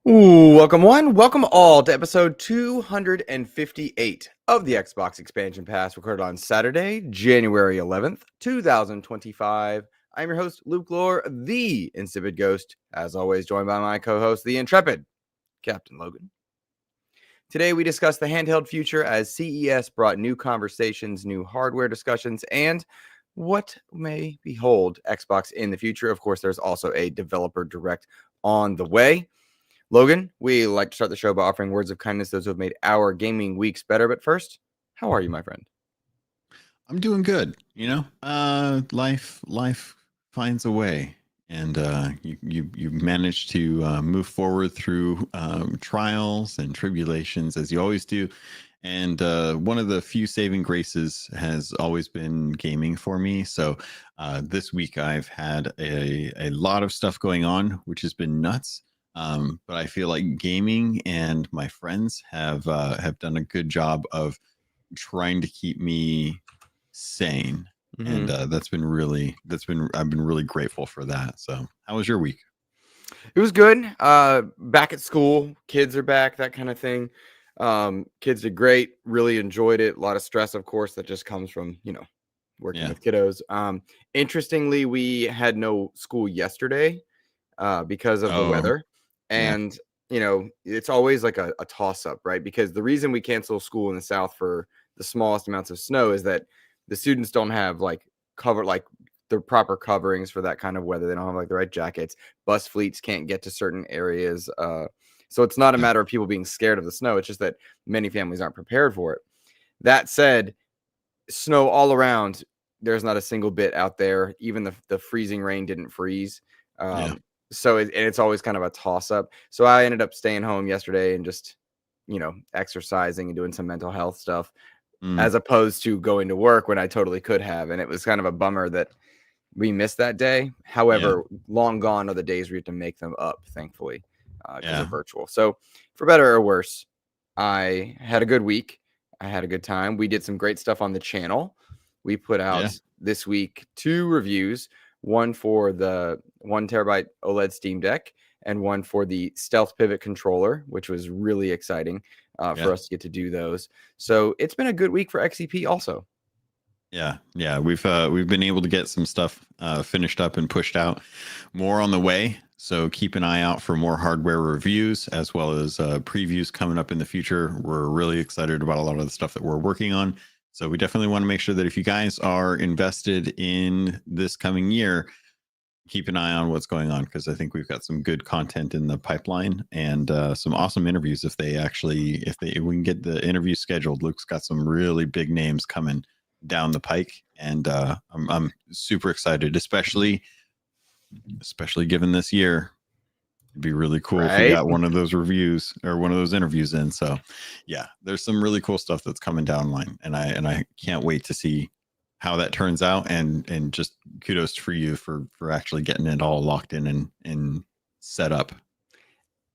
Ooh, welcome one, welcome all to episode 258 of the Xbox Expansion Pass, recorded on Saturday, January 11th, 2025. I'm your host, Luke Lohr, the InsipidGhost, as always, joined by my co-host, the intrepid Captain Logun. Today, we discuss the handheld future as CES brought new conversations, new hardware discussions, and what may behold Xbox in the future. Of course, there's also a developer direct on the way. Logan, we like to start the show by offering words of kindness to those who have made our gaming weeks better. But first, how are you, my friend? I'm doing good. Life finds a way, and you managed to move forward through trials and tribulations as you always do. And one of the few saving graces has always been gaming for me. So this week I've had a lot of stuff going on, which has been nuts. But I feel like gaming and my friends have done a good job of trying to keep me sane. And I've been really grateful for that. So how was your week? It was good. Back at school, kids are back, that kind of thing. Kids did great, really enjoyed it. A lot of stress, of course, that just comes from, working with kiddos. Interestingly, we had no school yesterday because of the weather. And, it's always like a toss up, right? Because the reason we cancel school in the South for the smallest amounts of snow is that the students don't have the proper coverings for that kind of weather. They don't have like the right jackets. Bus fleets can't get to certain areas. So it's not a matter of people being scared of the snow. It's just that many families aren't prepared for it. That said, snow all around. There's not a single bit out there. Even the freezing rain didn't freeze. So it's always kind of a toss up. So I ended up staying home yesterday and just, exercising and doing some mental health stuff as opposed to going to work when I totally could have. And it was kind of a bummer that we missed that day. However, long gone are the days where you have to make them up, thankfully, because they're virtual. So for better or worse, I had a good week. I had a good time. We did some great stuff on the channel. We put out this week 2 reviews. One for the 1 terabyte OLED Steam Deck and one for the Stealth Pivot controller, which was really exciting for us to get to do those. So it's been a good week for XEP also. Yeah. We've been able to get some stuff finished up and pushed out. More on the way. So keep an eye out for more hardware reviews as well as previews coming up in the future. We're really excited about a lot of the stuff that we're working on. So we definitely want to make sure that if you guys are invested in this coming year, keep an eye on what's going on, because I think we've got some good content in the pipeline and some awesome interviews. If we can get the interview scheduled, Luke's got some really big names coming down the pike, and I'm super excited, especially given this year. It'd be really cool if we got one of those reviews or one of those interviews in. So there's some really cool stuff that's coming down the line, and I can't wait to see how that turns out, and just kudos for you for actually getting it all locked in and set up.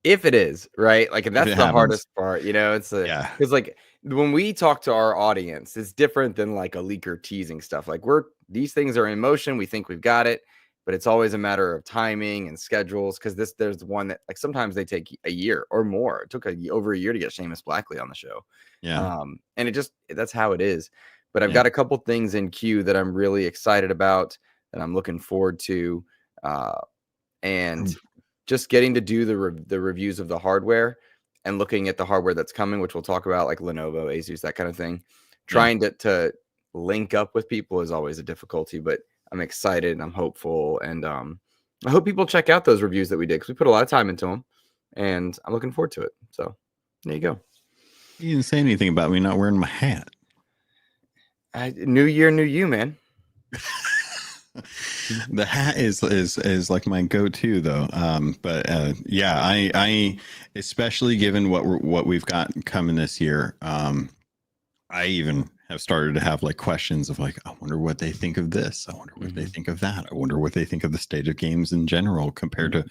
If it is, right? Like, and that's the hardest part, it's because like when we talk to our audience, it's different than like a leaker teasing stuff. Like these things are in motion. We think we've got it, but it's always a matter of timing and schedules. Because there's one that like sometimes they take a year or more. It took over a year to get Seamus Blackley on the show. And that's how it is. But I've got a couple things in queue that I'm really excited about, that I'm looking forward to, and just getting to do the reviews of the hardware and looking at the hardware that's coming, which we'll talk about, like Lenovo, Asus, that kind of thing. Trying to link up with people is always a difficulty, but I'm excited and I'm hopeful, and I hope people check out those reviews that we did, because we put a lot of time into them, and I'm looking forward to it. So there you go. You didn't say anything about me not wearing my hat. New year, new you, man. The hat is like my go-to though. I especially given what we've got coming this year, I even have started to have like questions of like, I wonder what they think of this. I wonder what they think of that. I wonder what they think of the state of games in general compared to,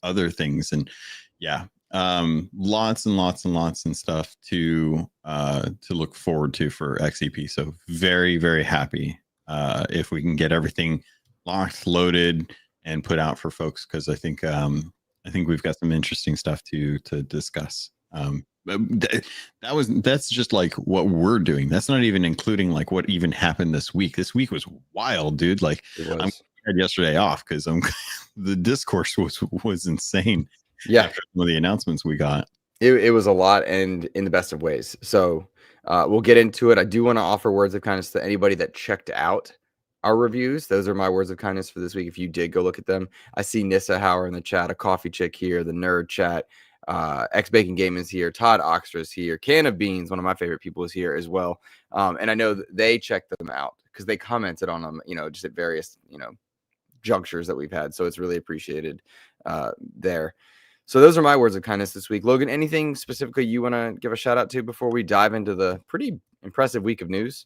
other things. And lots and lots and lots and stuff to look forward to for XEP. So very, very happy if we can get everything locked, loaded, and put out for folks, because I think I think we've got some interesting stuff to discuss. That's just like what we're doing. That's not even including like what even happened this week. This week was wild, dude. Like I had yesterday off because the discourse was insane. Yeah, after some of the announcements we got. It was a lot, and in the best of ways. So we'll get into it. I do want to offer words of kindness to anybody that checked out our reviews. Those are my words of kindness for this week. If you did go look at them, I see Nissa Hauer in the chat, a coffee chick here, the nerd chat, X Bacon Game is here, Todd Oxtra is here, Can of Beans, one of my favorite people, is here as well. And I know that they checked them out because they commented on them, just at various, junctures that we've had. So it's really appreciated there. So those are my words of kindness this week. Logan, anything specifically you want to give a shout out to before we dive into the pretty impressive week of news?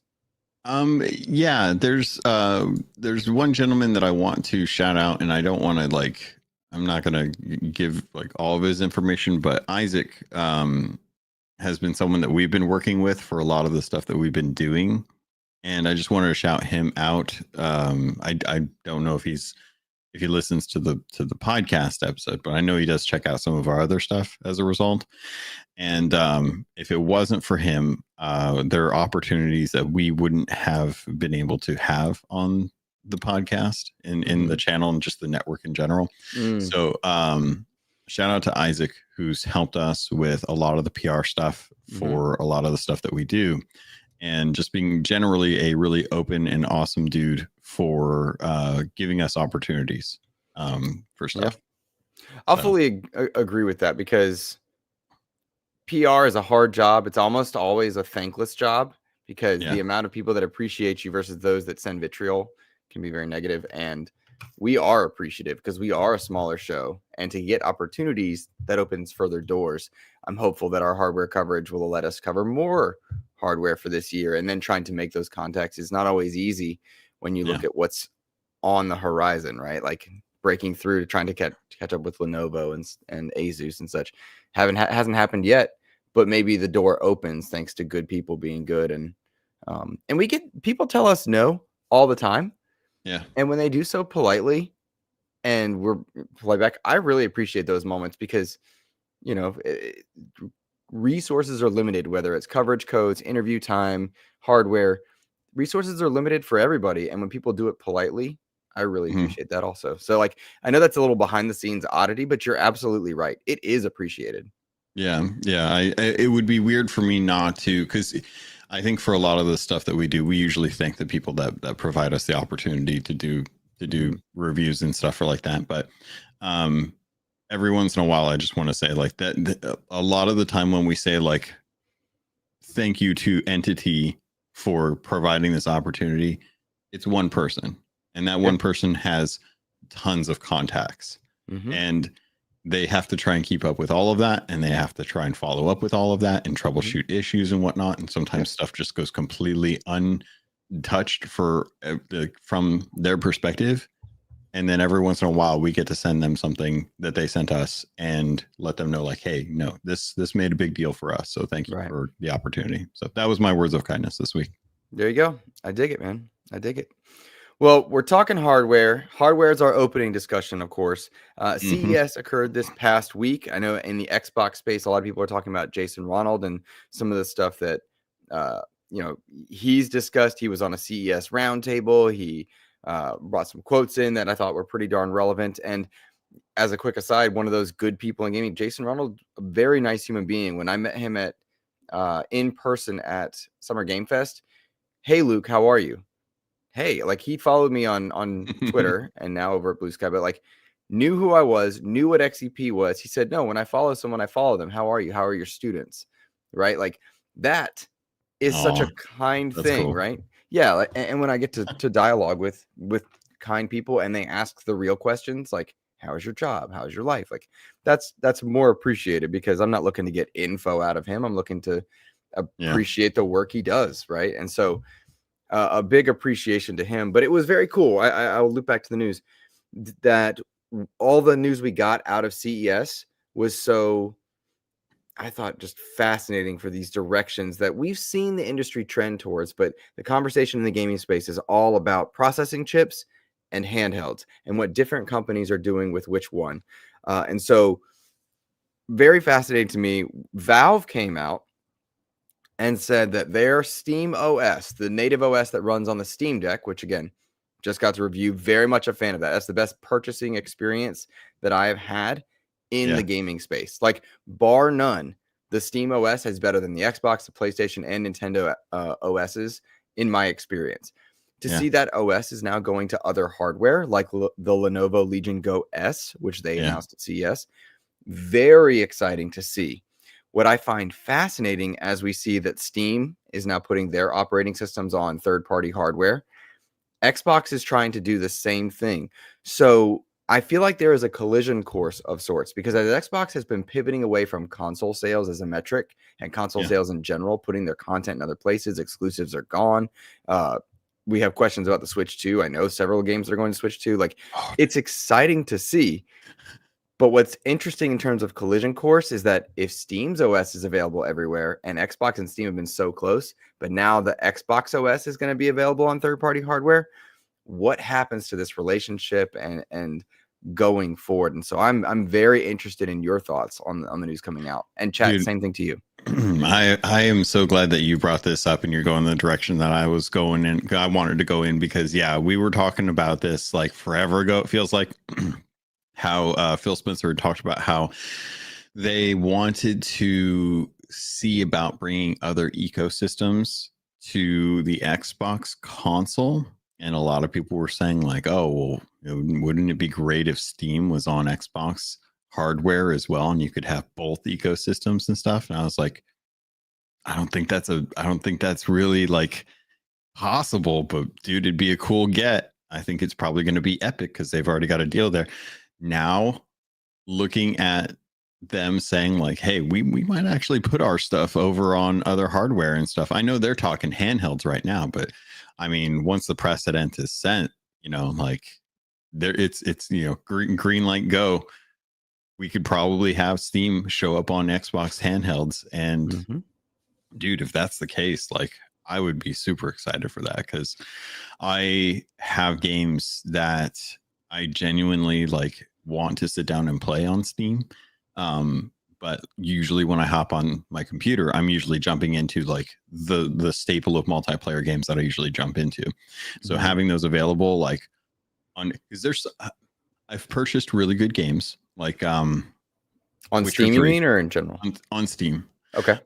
Yeah, there's one gentleman that I want to shout out, and I don't want to I'm not going to give like all of his information, but Isaac has been someone that we've been working with for a lot of the stuff that we've been doing. And I just wanted to shout him out. I don't know if he listens to the podcast episode, but I know he does check out some of our other stuff as a result. And if it wasn't for him, there are opportunities that we wouldn't have been able to have on the podcast in the channel and just the network in general. So shout out to Isaac, who's helped us with a lot of the PR stuff for a lot of the stuff that we do. And just being generally a really open and awesome dude for giving us opportunities for stuff. Yeah. I'll fully agree with that, because PR is a hard job. It's almost always a thankless job, because the amount of people that appreciate you versus those that send vitriol can be very negative. And we are appreciative because we are a smaller show, and to get opportunities, that opens further doors. I'm hopeful that our hardware coverage will let us cover more hardware for this year, and then trying to make those contacts is not always easy when you look at what's on the horizon, right? Like breaking through to trying to catch up with Lenovo and Asus and such hasn't happened yet, but maybe the door opens thanks to good people being good. And we get people tell us no all the time. Yeah. And when they do so politely and we're polite back, I really appreciate those moments, because, resources are limited, whether it's coverage codes, interview time, hardware. Resources are limited for everybody. And when people do it politely, I really appreciate that also. So I know that's a little behind the scenes oddity, but you're absolutely right. It is appreciated. Yeah. It would be weird for me not to, because I think for a lot of the stuff that we do, we usually thank the people that provide us the opportunity to do reviews and stuff like that. But every once in a while, I just want to say that a lot of the time when we say thank you to entity for providing this opportunity, it's one person, and that one person has tons of contacts, and they have to try and keep up with all of that, and they have to try and follow up with all of that and troubleshoot issues and whatnot. And sometimes stuff just goes completely untouched from their perspective. And then every once in a while, we get to send them something that they sent us and let them know, hey, no, this made a big deal for us. So thank you for the opportunity. So that was my words of kindness this week. There you go. I dig it, man. I dig it. Well, we're talking hardware. Hardware is our opening discussion, of course. CES occurred this past week. I know in the Xbox space, a lot of people are talking about Jason Ronald and some of the stuff that, he's discussed. He was on a CES roundtable. He brought some quotes in that I thought were pretty darn relevant. And as a quick aside, one of those good people in gaming, Jason Ronald, a very nice human being. When I met him in person at Summer Game Fest, hey, Luke, how are you? Hey, he followed me on Twitter and now over at Blue Sky, but knew who I was, knew what XEP was. He said, no, when I follow someone, I follow them. How are you? How are your students? Right? That is such a kind thing, cool. Right? Yeah. And when I get to dialogue with kind people and they ask the real questions, how's your job? How's your life? That's more appreciated, because I'm not looking to get info out of him. I'm looking to appreciate the work he does. Right. And so a big appreciation to him, but it was very cool. I'll loop back to the news that all the news we got out of CES was so, I thought, just fascinating for these directions that we've seen the industry trend towards. But the conversation in the gaming space is all about processing chips and handhelds and what different companies are doing with which one. And so very fascinating to me. Valve came out and said that their Steam OS, the native OS that runs on the Steam Deck, which again, just got to review, very much a fan of that. That's the best purchasing experience that I have had in the gaming space. Like, bar none, the Steam OS is better than the Xbox, the PlayStation, and Nintendo OSs in my experience. To see that OS is now going to other hardware, like the Lenovo Legion Go S, which they announced at CES, very exciting to see. What I find fascinating as we see that Steam is now putting their operating systems on third-party hardware, Xbox is trying to do the same thing. So I feel like there is a collision course of sorts, because as Xbox has been pivoting away from console sales as a metric and console sales in general, putting their content in other places, exclusives are gone. We have questions about the Switch 2. I know several games that are going to Switch 2. Like, it's exciting to see. But what's interesting in terms of collision course is that if Steam's OS is available everywhere, and Xbox and Steam have been so close, but now the Xbox OS is going to be available on third-party hardware, what happens to this relationship and going forward? And so I'm very interested in your thoughts on the news coming out. And chat, Dude, same thing to you. I am so glad that you brought this up and you're going the direction that I was going in. I wanted to go in because we were talking about this like forever ago. It feels like how Phil Spencer had talked about how they wanted to see about bringing other ecosystems to the Xbox console. And a lot of people were saying like, oh, well, wouldn't it be great if Steam was on Xbox hardware as well, and you could have both ecosystems and stuff? And I was like, I don't think that's really like possible, but dude, it'd be a cool get. I think it's probably going to be epic because they've already got a deal there. Now, looking at them saying like, hey, we might actually put our stuff over on other hardware and stuff. I know they're talking handhelds right now, but I mean, once the precedent is sent, like there it's green light go. We could probably have Steam show up on Xbox handhelds. And dude, if that's the case, like I would be super excited for that, because I have games that I genuinely like want to sit down and play on Steam. But usually when I hop on my computer, I'm usually jumping into like the staple of multiplayer games that I usually jump into. So having those available, like because I've purchased really good games like on Witcher Steam, 3, you mean, or in general? On Steam. Okay.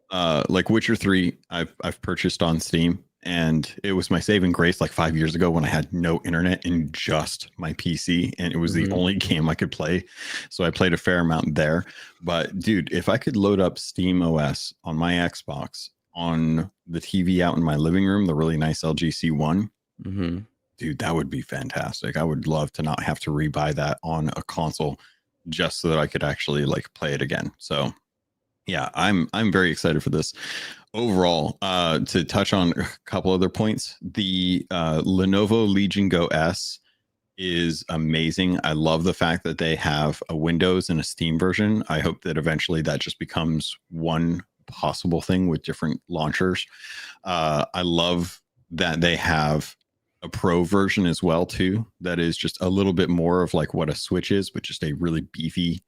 Like Witcher 3, I've purchased on Steam, and it was my saving grace like 5 years ago when I had no internet and just my PC, and it was the only game I could play. So I played a fair amount there. But dude, if I could load up Steam OS on my Xbox on the TV out in my living room, the really nice LG C1, dude, that would be fantastic. I would love to not have to rebuy that on a console just so that I could actually like play it again. So yeah, I'm very excited for this. Overall, to touch on a couple other points, the Lenovo Legion Go S is amazing. I love the fact that they have a Windows and a Steam version. I hope that eventually that just becomes one possible thing with different launchers. I love that they have a Pro version as well too. That is just a little bit more of like what a Switch is, but just a really beefy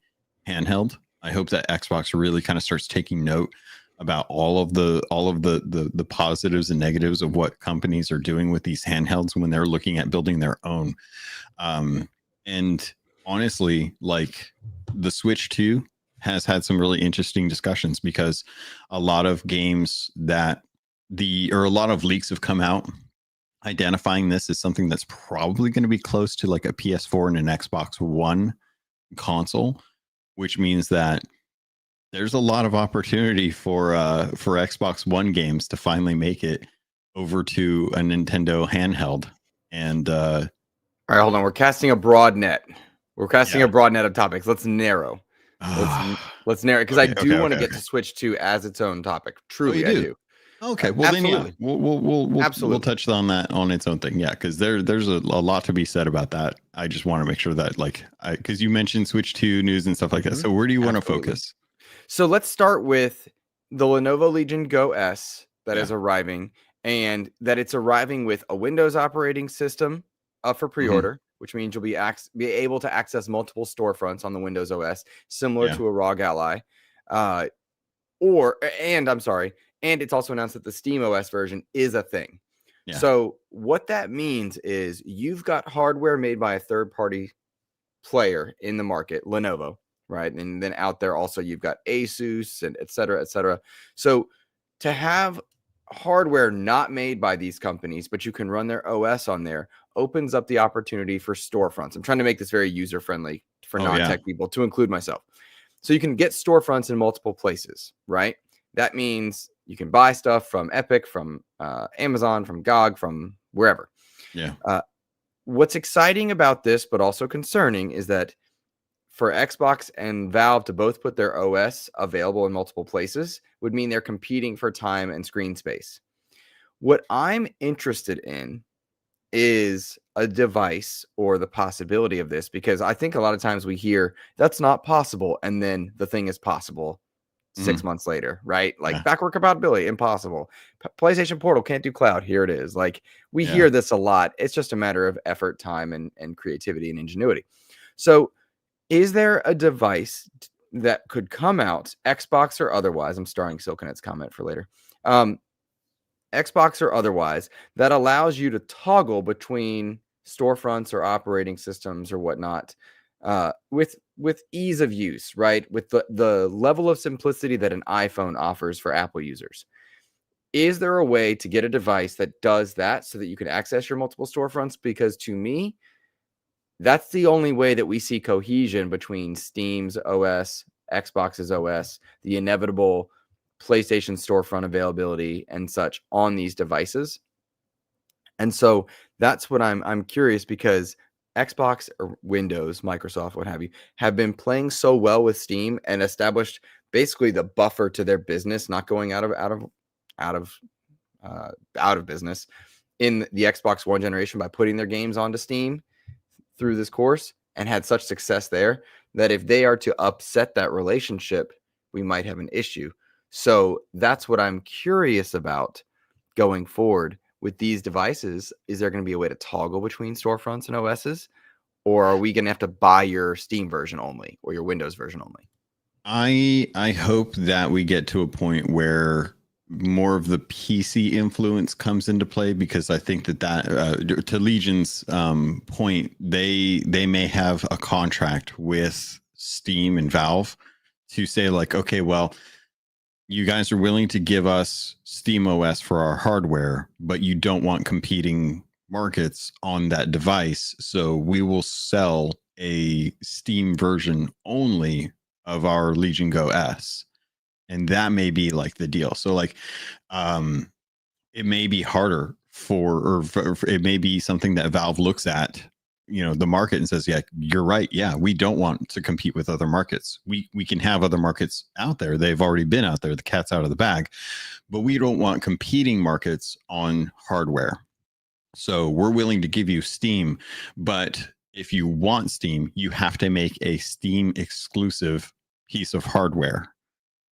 handheld. I hope that Xbox really kind of starts taking note about all of the positives and negatives of what companies are doing with these handhelds when they're looking at building their own. And honestly, like the Switch 2 has had some really interesting discussions, because a lot of games a lot of leaks have come out identifying this as something that's probably going to be close to like a PS4 and an Xbox One console, which means that there's a lot of opportunity for Xbox One games to finally make it over to a Nintendo handheld. And all right, hold on. We're casting a broad net. We're casting a broad net of topics. Let's narrow. Let's narrow, because I do want to get to Switch 2 as its own topic. Truly, I do. Okay, well absolutely. Then we'll touch on that on its own thing. Yeah, because there's a lot to be said about that. I just want to make sure that because you mentioned Switch 2 news and stuff like that. So where do you want to focus? So let's start with the Lenovo Legion Go S that is arriving, and that it's arriving with a Windows operating system for pre-order. which means you'll be able to access multiple storefronts on the Windows OS, similar to a ROG Ally. And it's also announced that the Steam OS version is a thing. Yeah. So what that means is you've got hardware made by a third-party player in the market, Lenovo, right? And then out there also you've got Asus and et cetera, et cetera. So to have hardware not made by these companies, but you can run their OS on there, opens up the opportunity for storefronts. I'm trying to make this very user-friendly for non-tech people, to include myself. So you can get storefronts in multiple places, right? That means you can buy stuff from Epic, from Amazon, from GOG, from wherever. Yeah. What's exciting about this, but also concerning, is that for Xbox and Valve to both put their OS available in multiple places would mean they're competing for time and screen space. What I'm interested in is a device or the possibility of this, because I think a lot of times we hear that's not possible, and then the thing is possible 6 months later, right? Like backward compatibility, impossible. PlayStation Portal can't do cloud. Here it is. Like we hear this a lot. It's just a matter of effort, time, and creativity and ingenuity. So is there a device that could come out, Xbox or otherwise? I'm starring Silkenet's comment for later. Xbox or otherwise, that allows you to toggle between storefronts or operating systems or whatnot with ease of use, right? With the level of simplicity that an iPhone offers for Apple users. Is there a way to get a device that does that so that you can access your multiple storefronts? Because to me, that's the only way that we see cohesion between Steam's OS, Xbox's OS, the inevitable PlayStation storefront availability and such on these devices. And so that's what I'm curious, because Xbox or Windows, Microsoft, what have you, have been playing so well with Steam and established basically the buffer to their business, not going out of business in the Xbox One generation by putting their games onto Steam through this course, and had such success there that if they are to upset that relationship, we might have an issue. So that's what I'm curious about going forward with these devices. Is there going to be a way to toggle between storefronts and OSs, or are we going to have to buy your Steam version only or your Windows version only? I hope that we get to a point where more of the PC influence comes into play, because I think that to Legion's point, they may have a contract with Steam and Valve to say like, okay, well, you guys are willing to give us Steam OS for our hardware, but you don't want competing markets on that device. So we will sell a Steam version only of our Legion Go S. And that may be like the deal. So like, it may be harder for it may be something that Valve looks at, the market, and says, yeah, you're right. Yeah, we don't want to compete with other markets. We can have other markets out there. They've already been out there. The cat's out of the bag, but we don't want competing markets on hardware. So we're willing to give you Steam, but if you want Steam, you have to make a Steam exclusive piece of hardware.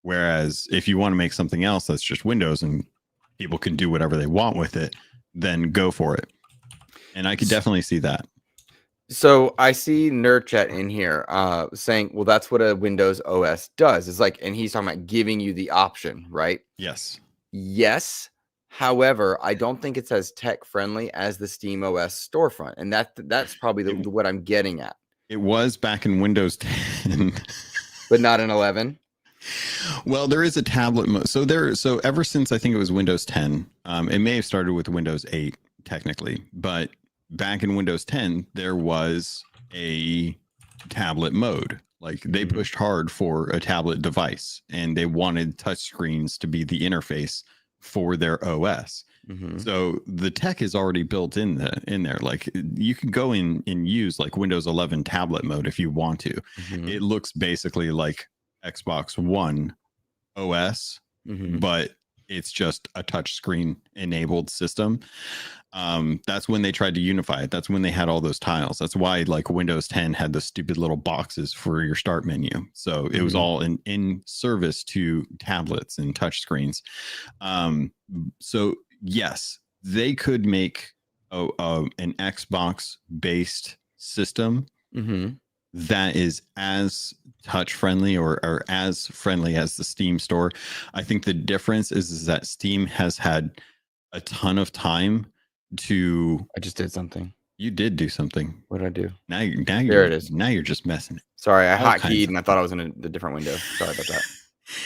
Whereas if you want to make something else that's just Windows and people can do whatever they want with it, then go for it. And I could definitely see that. So I see NerdChat in here saying, well, that's what a Windows OS does. It's like, and he's talking about giving you the option, right? Yes. Yes. However, I don't think it's as tech friendly as the Steam OS storefront. And that's probably what I'm getting at. It was back in Windows 10. But not in 11? Well, there is a tablet mode. So ever since I think it was Windows 10, it may have started with Windows 8 technically, but back in Windows 10, there was a tablet mode. Like they pushed hard for a tablet device, and they wanted touchscreens to be the interface for their OS. Mm-hmm. So the tech is already built in there. Like you can go in and use like Windows 11 tablet mode if you want to. Mm-hmm. It looks basically like Xbox One OS, but it's just a touchscreen enabled system. That's when they tried to unify it. That's when they had all those tiles. That's why like Windows 10 had the stupid little boxes for your start menu. So it was all in service to tablets and touchscreens. So yes, they could make an Xbox based system that is as touch friendly or as friendly as the Steam store. I think the difference is that Steam has had a ton of time to. I just did something. You did do something. What did I do? There it is. Now you're just messing it. Sorry, I hotkeyed and I thought I was in a different window. Sorry about that.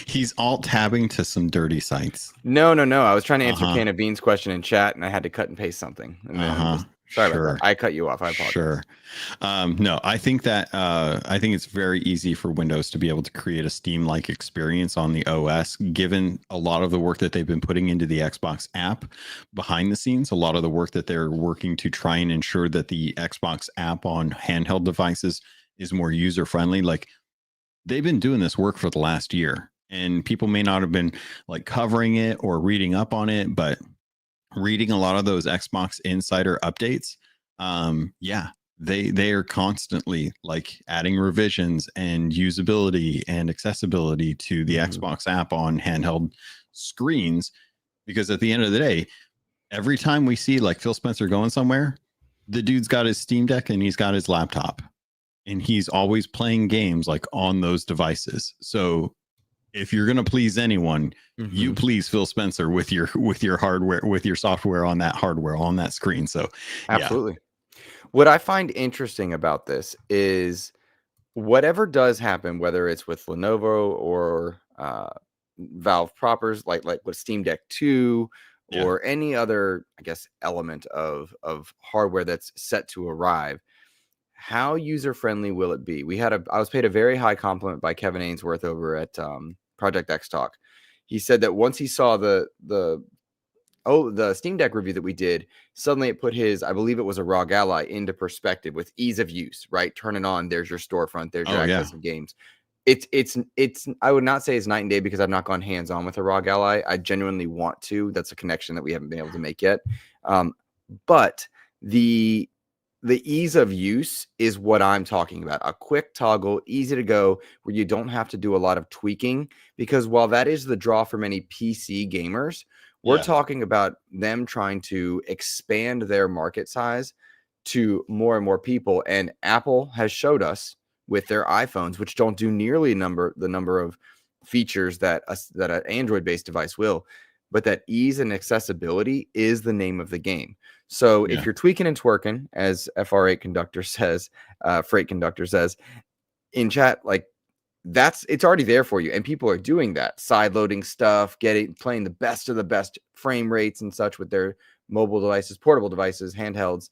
He's alt-tabbing to some dirty sites. No. I was trying to answer Can of Beans' question in chat, and I had to cut and paste something. And then sorry about that. I cut you off. I apologize. Sure. No, I think that I think it's very easy for Windows to be able to create a Steam-like experience on the OS, given a lot of the work that they've been putting into the Xbox app behind the scenes, a lot of the work that they're working to try and ensure that the Xbox app on handheld devices is more user-friendly. Like, they've been doing this work for the last year, and people may not have been like covering it or reading up on it, but reading a lot of those Xbox Insider updates, they are constantly like adding revisions and usability and accessibility to the Xbox app on handheld screens, because at the end of the day, every time we see like Phil Spencer going somewhere, the dude's got his Steam Deck and he's got his laptop, and he's always playing games like on those devices. So if you're going to please anyone, you please Phil Spencer with your hardware, with your software on that hardware, on that screen. So absolutely. What I find interesting about this is whatever does happen, whether it's with Lenovo or Valve propers, like with Steam Deck 2 or any other, I guess, element of hardware that's set to arrive, how user-friendly will it be? I was paid a very high compliment by Kevin Ainsworth over at Project X Talk. He said that once he saw the Steam Deck review that we did, suddenly it put his, I believe it was a ROG Ally, into perspective with ease of use, right? Turn it on, there's your storefront, there's your access of games. It's I would not say it's night and day, because I've not gone hands-on with a ROG Ally. I genuinely want to. That's a connection that we haven't been able to make yet. But the ease of use is what I'm talking about. A quick toggle, easy to go, where you don't have to do a lot of tweaking, because while that is the draw for many PC gamers, we're talking about them trying to expand their market size to more and more people. And Apple has showed us with their iPhones, which don't do nearly the number of features that an Android-based device will, but that ease and accessibility is the name of the game. So if you're tweaking and twerking, as FR8 Conductor says, Freight Conductor says in chat, like it's already there for you, and people are doing that, side loading stuff, playing the best of the best frame rates and such with their mobile devices, portable devices, handhelds.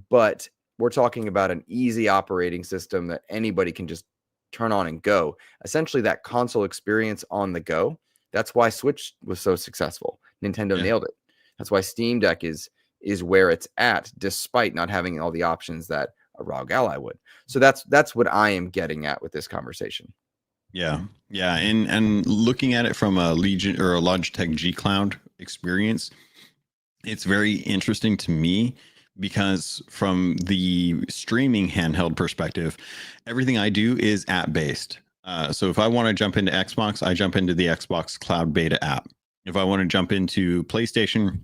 But we're talking about an easy operating system that anybody can just turn on and go. Essentially, that console experience on the go. That's why Switch was so successful. Nintendo nailed it. That's why Steam Deck is where it's at, despite not having all the options that a ROG Ally would. So that's what I am getting at with this conversation. Yeah. And looking at it from a Legion or a Logitech G Cloud experience, it's very interesting to me, because from the streaming handheld perspective, everything I do is app based. So if I want to jump into Xbox, I jump into the Xbox Cloud Beta app. If I want to jump into PlayStation,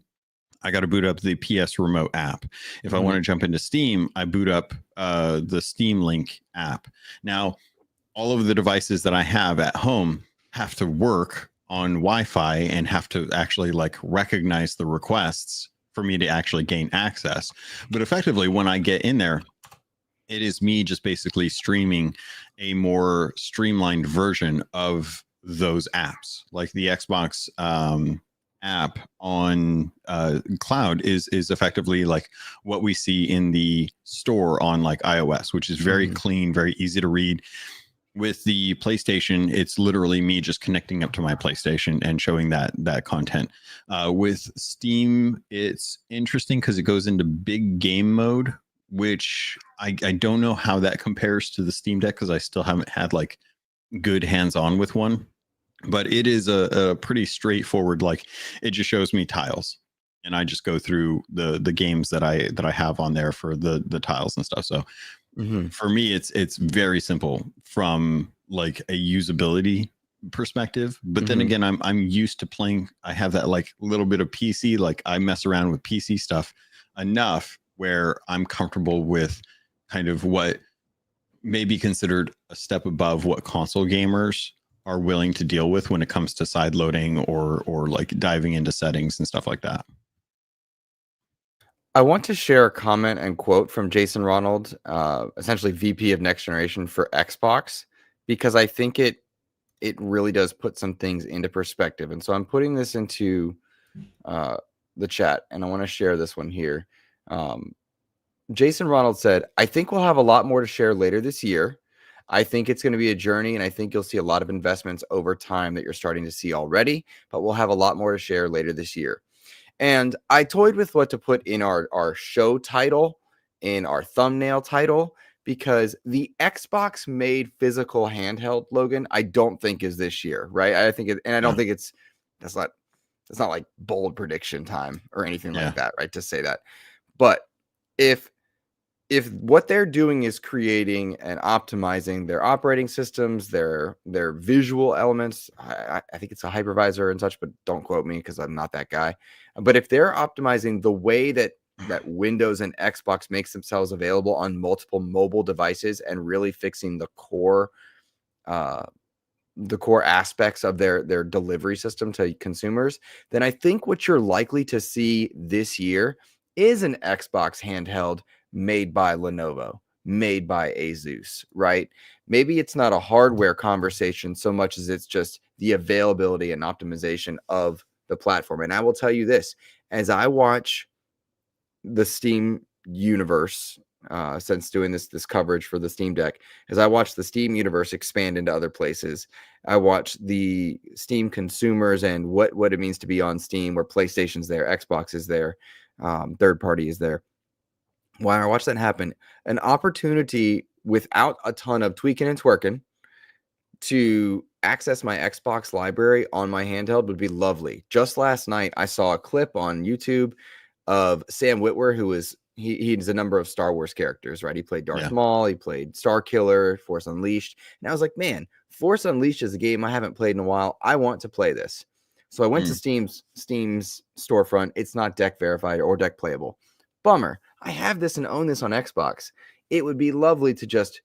I got to boot up the PS Remote app. If I want to jump into Steam, I boot up the Steam Link app. Now, all of the devices that I have at home have to work on Wi-Fi and have to actually like recognize the requests for me to actually gain access. But effectively, when I get in there, it is me just basically streaming a more streamlined version of those apps. Like the Xbox app on cloud is effectively like what we see in the store on like iOS, which is very clean, very easy to read. With the PlayStation, it's literally me just connecting up to my PlayStation and showing that content. With Steam, it's interesting because it goes into big game mode, which I don't know how that compares to the Steam Deck, because I still haven't had like good hands-on with one. But it is a pretty straightforward, like it just shows me tiles, and I just go through the games that I have on there for the tiles and stuff. So for me, it's very simple from like a usability perspective. But then again, I'm used to playing. I have that like little bit of PC, like I mess around with PC stuff enough where I'm comfortable with kind of what may be considered a step above what console gamers are willing to deal with when it comes to side loading or like diving into settings and stuff like that. I want to share a comment and quote from Jason Ronald, essentially VP of Next Generation for Xbox, because I think it really does put some things into perspective. And so I'm putting this into the chat, and I want to share this one here. Jason Ronald said, I think we'll have a lot more to share later this year. I think it's going to be a journey, and I think you'll see a lot of investments over time that you're starting to see already, but we'll have a lot more to share later this year. And I toyed with what to put in our show title, in our thumbnail title, because the Xbox made physical handheld, Logan, I don't think is this year, right? I think it, and I don't think it's not like bold prediction time or anything like that, right? To say that. But if what they're doing is creating and optimizing their operating systems, their visual elements, I think it's a hypervisor and such, but don't quote me because I'm not that guy. But if they're optimizing the way that Windows and Xbox makes themselves available on multiple mobile devices and really fixing the core aspects of their delivery system to consumers, then I think what you're likely to see this year is an Xbox handheld made by Lenovo, made by Asus, right? Maybe it's not a hardware conversation so much as it's just the availability and optimization of the platform. And I will tell you this, as I watch the Steam universe, since doing this coverage for the Steam Deck, as I watch the Steam universe expand into other places, I watch the Steam consumers and what it means to be on Steam, where PlayStation's there, Xbox is there, third party is there. When I watch that happen, an opportunity without a ton of tweaking and twerking to access my Xbox library on my handheld would be lovely. Just last night, I saw a clip on YouTube of Sam Witwer, who is he's a number of Star Wars characters, right? He played Darth Maul, he played Starkiller, Force Unleashed, and I was like, man, Force Unleashed is a game I haven't played in a while. I want to play this. So I went to Steam's storefront. It's not deck verified or deck playable. Bummer. I have this and own this on Xbox. It would be lovely to just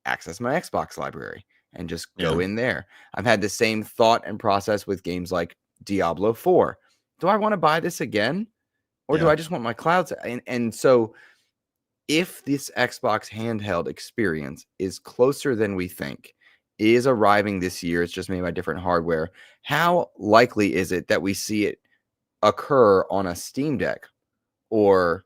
access my Xbox library and just go in there. I've had the same thought and process with games like Diablo 4. Do I want to buy this again? Or do I just want my cloud? And so if this Xbox handheld experience is closer than we think, is arriving this year, it's just made by different hardware, how likely is it that we see it occur on a Steam Deck or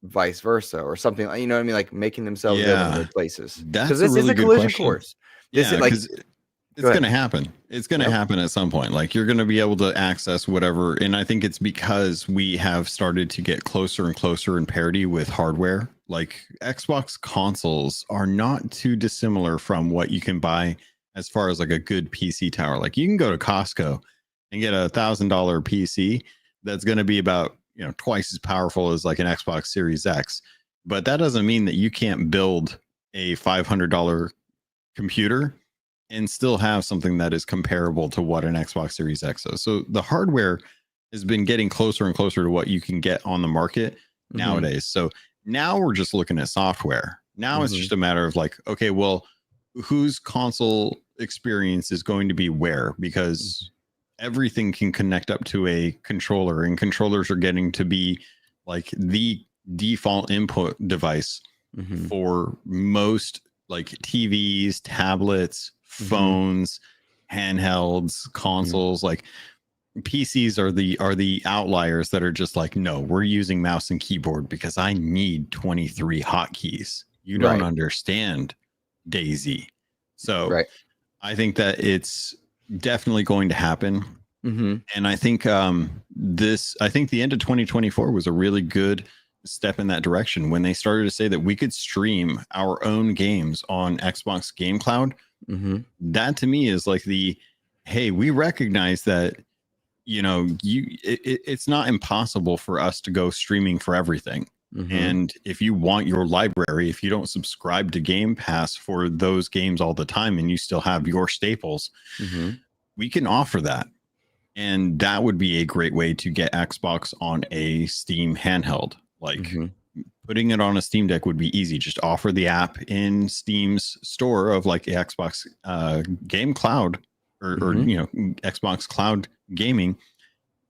vice versa or something? You know what I mean? Like making themselves available in other places. That's this really is a good collision question. course. This is like it's going to happen. It's going to happen at some point. Like you're going to be able to access whatever. And I think it's because we have started to get closer and closer in parity with hardware. Like Xbox consoles are not too dissimilar from what you can buy as far as like a good PC tower. Like you can go to Costco and get $1,000 PC that's going to be about, twice as powerful as like an Xbox Series X. But that doesn't mean that you can't build a $500 computer and still have something that is comparable to what an Xbox Series X is. So the hardware has been getting closer and closer to what you can get on the market nowadays. So now we're just looking at software. Now it's just a matter of like, okay, well, whose console experience is going to be where? Because everything can connect up to a controller, and controllers are getting to be like the default input device for most like TVs, tablets, phones, handhelds, consoles. Like PCs are the outliers that are just like, no, we're using mouse and keyboard because I need 23 hotkeys. You don't understand, Daisy. So I think that it's definitely going to happen. And I think I think the end of 2024 was a really good step in that direction when they started to say that we could stream our own games on Xbox Game Cloud. That to me is like hey, we recognize that, it's not impossible for us to go streaming for everything. And if you want your library, if you don't subscribe to Game Pass for those games all the time and you still have your staples, we can offer that. And that would be a great way to get Xbox on a Steam handheld. Like putting it on a Steam Deck would be easy. Just offer the app in Steam's store of like the Xbox Game Cloud or Xbox Cloud Gaming,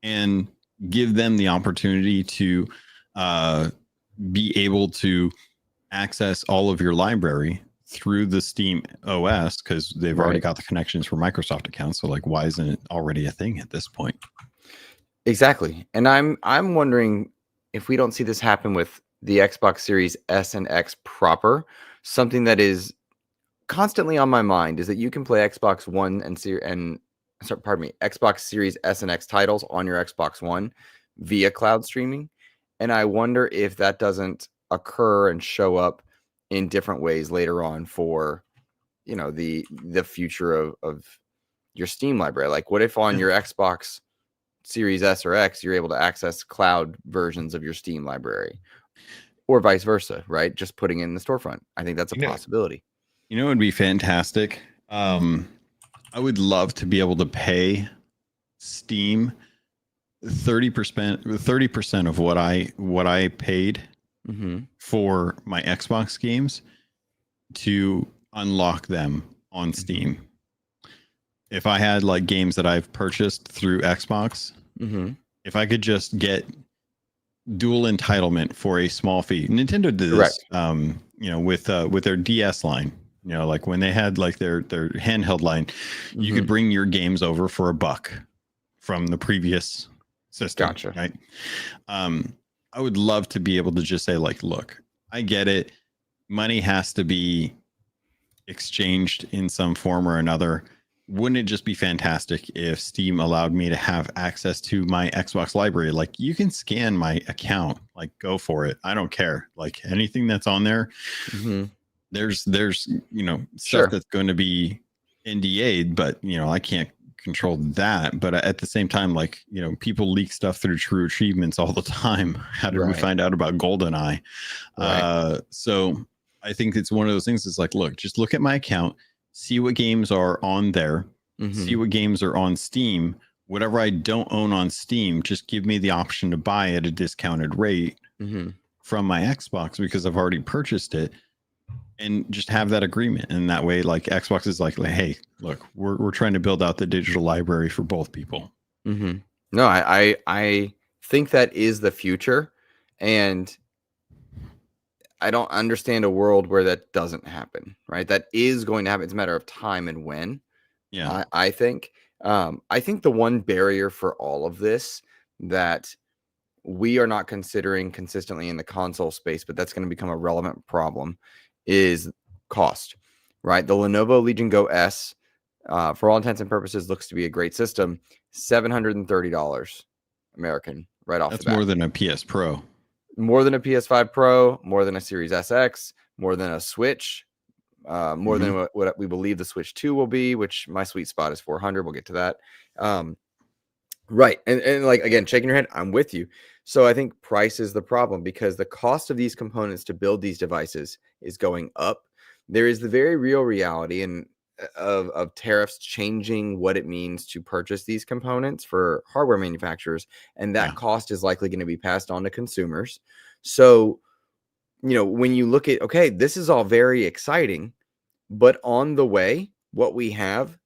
and give them the opportunity to be able to access all of your library through the Steam OS, because they've already got the connections for Microsoft accounts. So like, why isn't it already a thing at this point? Exactly. And I'm wondering if we don't see this happen with the Xbox Series S and X proper. Something that is constantly on my mind is that you can play Xbox One Xbox Series S and X titles on your Xbox One via cloud streaming. And I wonder if that doesn't occur and show up in different ways later on for, the future of your Steam library. Like, what if on your Xbox Series S or X, you're able to access cloud versions of your Steam library, or vice versa, right? Just putting it in the storefront. I think that's a possibility. It would be fantastic. I would love to be able to pay Steam 30% of what I paid for my Xbox games to unlock them on Steam. If I had like games that I've purchased through Xbox, if I could just get dual entitlement for a small fee. Nintendo did this, with their DS line. Like when they had like their handheld line, you could bring your games over for $1 from the previous system. Gotcha. Right. I would love to be able to just say like, look, I get it. Money has to be exchanged in some form or another. Wouldn't it just be fantastic if Steam allowed me to have access to my Xbox library? Like, you can scan my account, like, go for it. I don't care. Like, anything that's on there, there's stuff that's going to be NDA'd, but I can't control that. But at the same time, like, people leak stuff through True Achievements all the time. How did we find out about GoldenEye? So I think it's one of those things. It's like, look, just look at my account, see what games are on there, see what games are on Steam. Whatever I don't own on Steam, just give me the option to buy at a discounted rate from my Xbox, because I've already purchased it, and just have that agreement. And that way, like, Xbox is like, hey, look, we're trying to build out the digital library for both people. No, I think that is the future, and I don't understand a world where that doesn't happen, right? That is going to happen. It's a matter of time and when. Yeah. I think the one barrier for all of this that we are not considering consistently in the console space, but that's going to become a relevant problem, is cost, right? The Lenovo Legion Go S, for all intents and purposes, looks to be a great system. $730 American right off the bat. That's more than a PS Pro. More than a PS5 Pro, more than a Series SX, more than a Switch, more than what we believe the Switch 2 will be, which my sweet spot is 400. We'll get to that. Right. And like, again, shaking your head, I'm with you. So I think price is the problem, because the cost of these components to build these devices is going up. There is the very real reality of tariffs changing what it means to purchase these components for hardware manufacturers, and that cost is likely going to be passed on to consumers. So, when you look at, okay, this is all very exciting, but on the way, what we have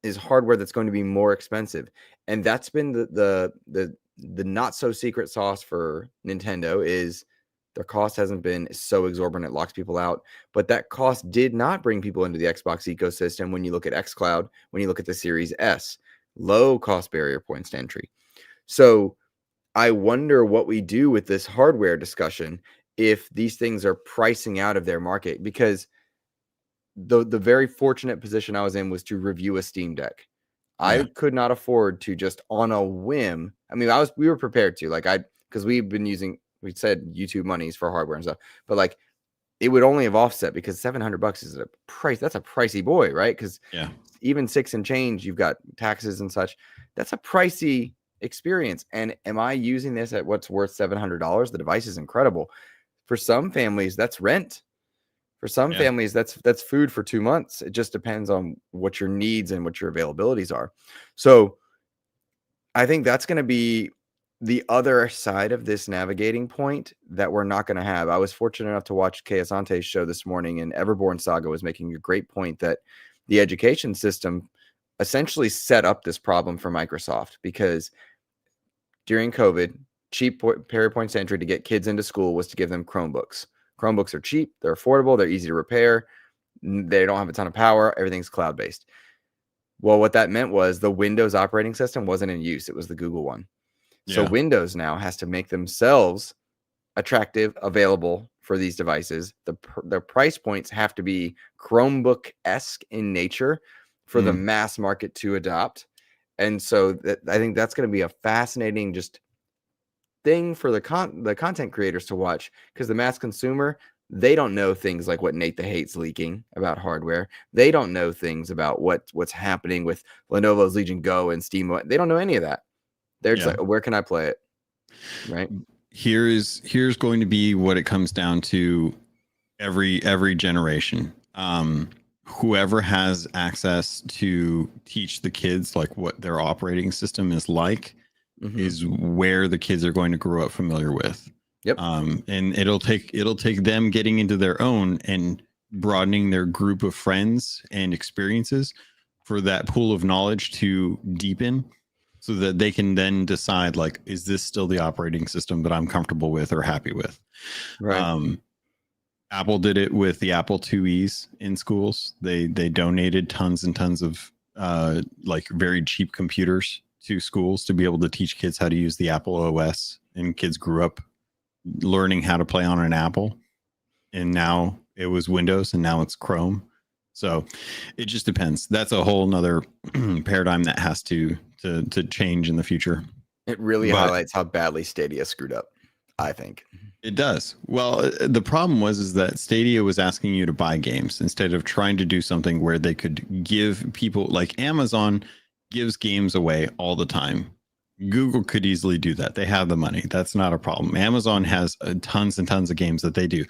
is hardware that's going to be more expensive, and that's been the not so secret sauce for Nintendo, is their cost hasn't been so exorbitant it locks people out. But that cost did not bring people into the Xbox ecosystem. When you look at xCloud, when you look at the Series S, low cost barrier points to entry. So I wonder what we do with this hardware discussion if these things are pricing out of their market, because the very fortunate position I was in was to review a Steam Deck. I could not afford to just on a whim. I mean, we were prepared to, because we said YouTube monies for hardware and stuff, but like, it would only have offset, because $700 is a price. That's a pricey boy, right? Because even 6 and change, you've got taxes and such. That's a pricey experience. And am I using this at what's worth $700? The device is incredible. For some families, that's rent. For some families, that's food for 2 months. It just depends on what your needs and what your availabilities are. So I think that's going to be the other side of this navigating point that we're not going to have. I was fortunate enough to watch Kay Asante's show this morning, and Everborn Saga was making a great point that the education system essentially set up this problem for Microsoft, because during COVID, cheap parry points entry to get kids into school was to give them Chromebooks. Chromebooks are cheap, they're affordable, they're easy to repair, they don't have a ton of power, everything's cloud-based. Well, what that meant was the Windows operating system wasn't in use, it was the Google one. So Windows now has to make themselves attractive, available for these devices. The price points have to be Chromebook-esque in nature for the mass market to adopt. And so I think that's going to be a fascinating just thing for the content creators to watch, because the mass consumer, they don't know things like what Nate the Hate's leaking about hardware. They don't know things about what's happening with Lenovo's Legion Go and Steam. They don't know any of that. They're just like, where can I play it? Right. Here's going to be what it comes down to every generation. Whoever has access to teach the kids like what their operating system is like is where the kids are going to grow up familiar with. Yep. And it'll take them getting into their own and broadening their group of friends and experiences for that pool of knowledge to deepen, so that they can then decide, like, is this still the operating system that I'm comfortable with or happy with? Right. Apple did it with the Apple IIes in schools. They donated tons and tons of like very cheap computers to schools to be able to teach kids how to use the Apple OS, and kids grew up learning how to play on an Apple. And now it was Windows, and now it's Chrome. So it just depends. That's a whole nother paradigm that has to change in the future. It really highlights how badly Stadia screwed up, I think. It does. Well, the problem is that Stadia was asking you to buy games instead of trying to do something where they could give people, like Amazon gives games away all the time. Google could easily do that. They have the money. That's not a problem. Amazon has tons and tons of games that they do.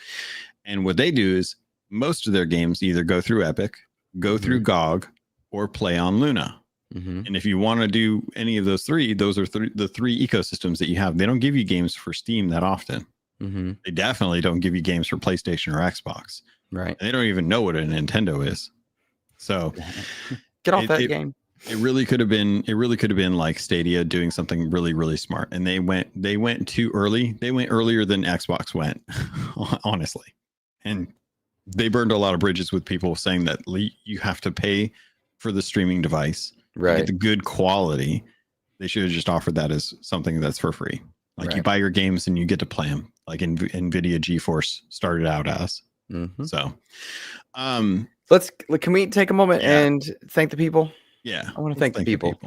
And what they do is most of their games either go through Epic, go through GOG, or play on Luna. And if you want to do any of those three, those are the three ecosystems that you have. They don't give you games for Steam that often. They definitely don't give you games for PlayStation or Xbox. Right. And they don't even know what a Nintendo is. So get off that game. It really could have been like Stadia doing something really, really smart. And they went too early. They went earlier than Xbox went, honestly. And they burned a lot of bridges with people saying that you have to pay for the streaming device, right? Get the good quality. They should have just offered that as something that's for free. Like you buy your games and you get to play them, like NVIDIA GeForce started out as. So, can we take a moment and thank the people? Yeah, I want to thank the people.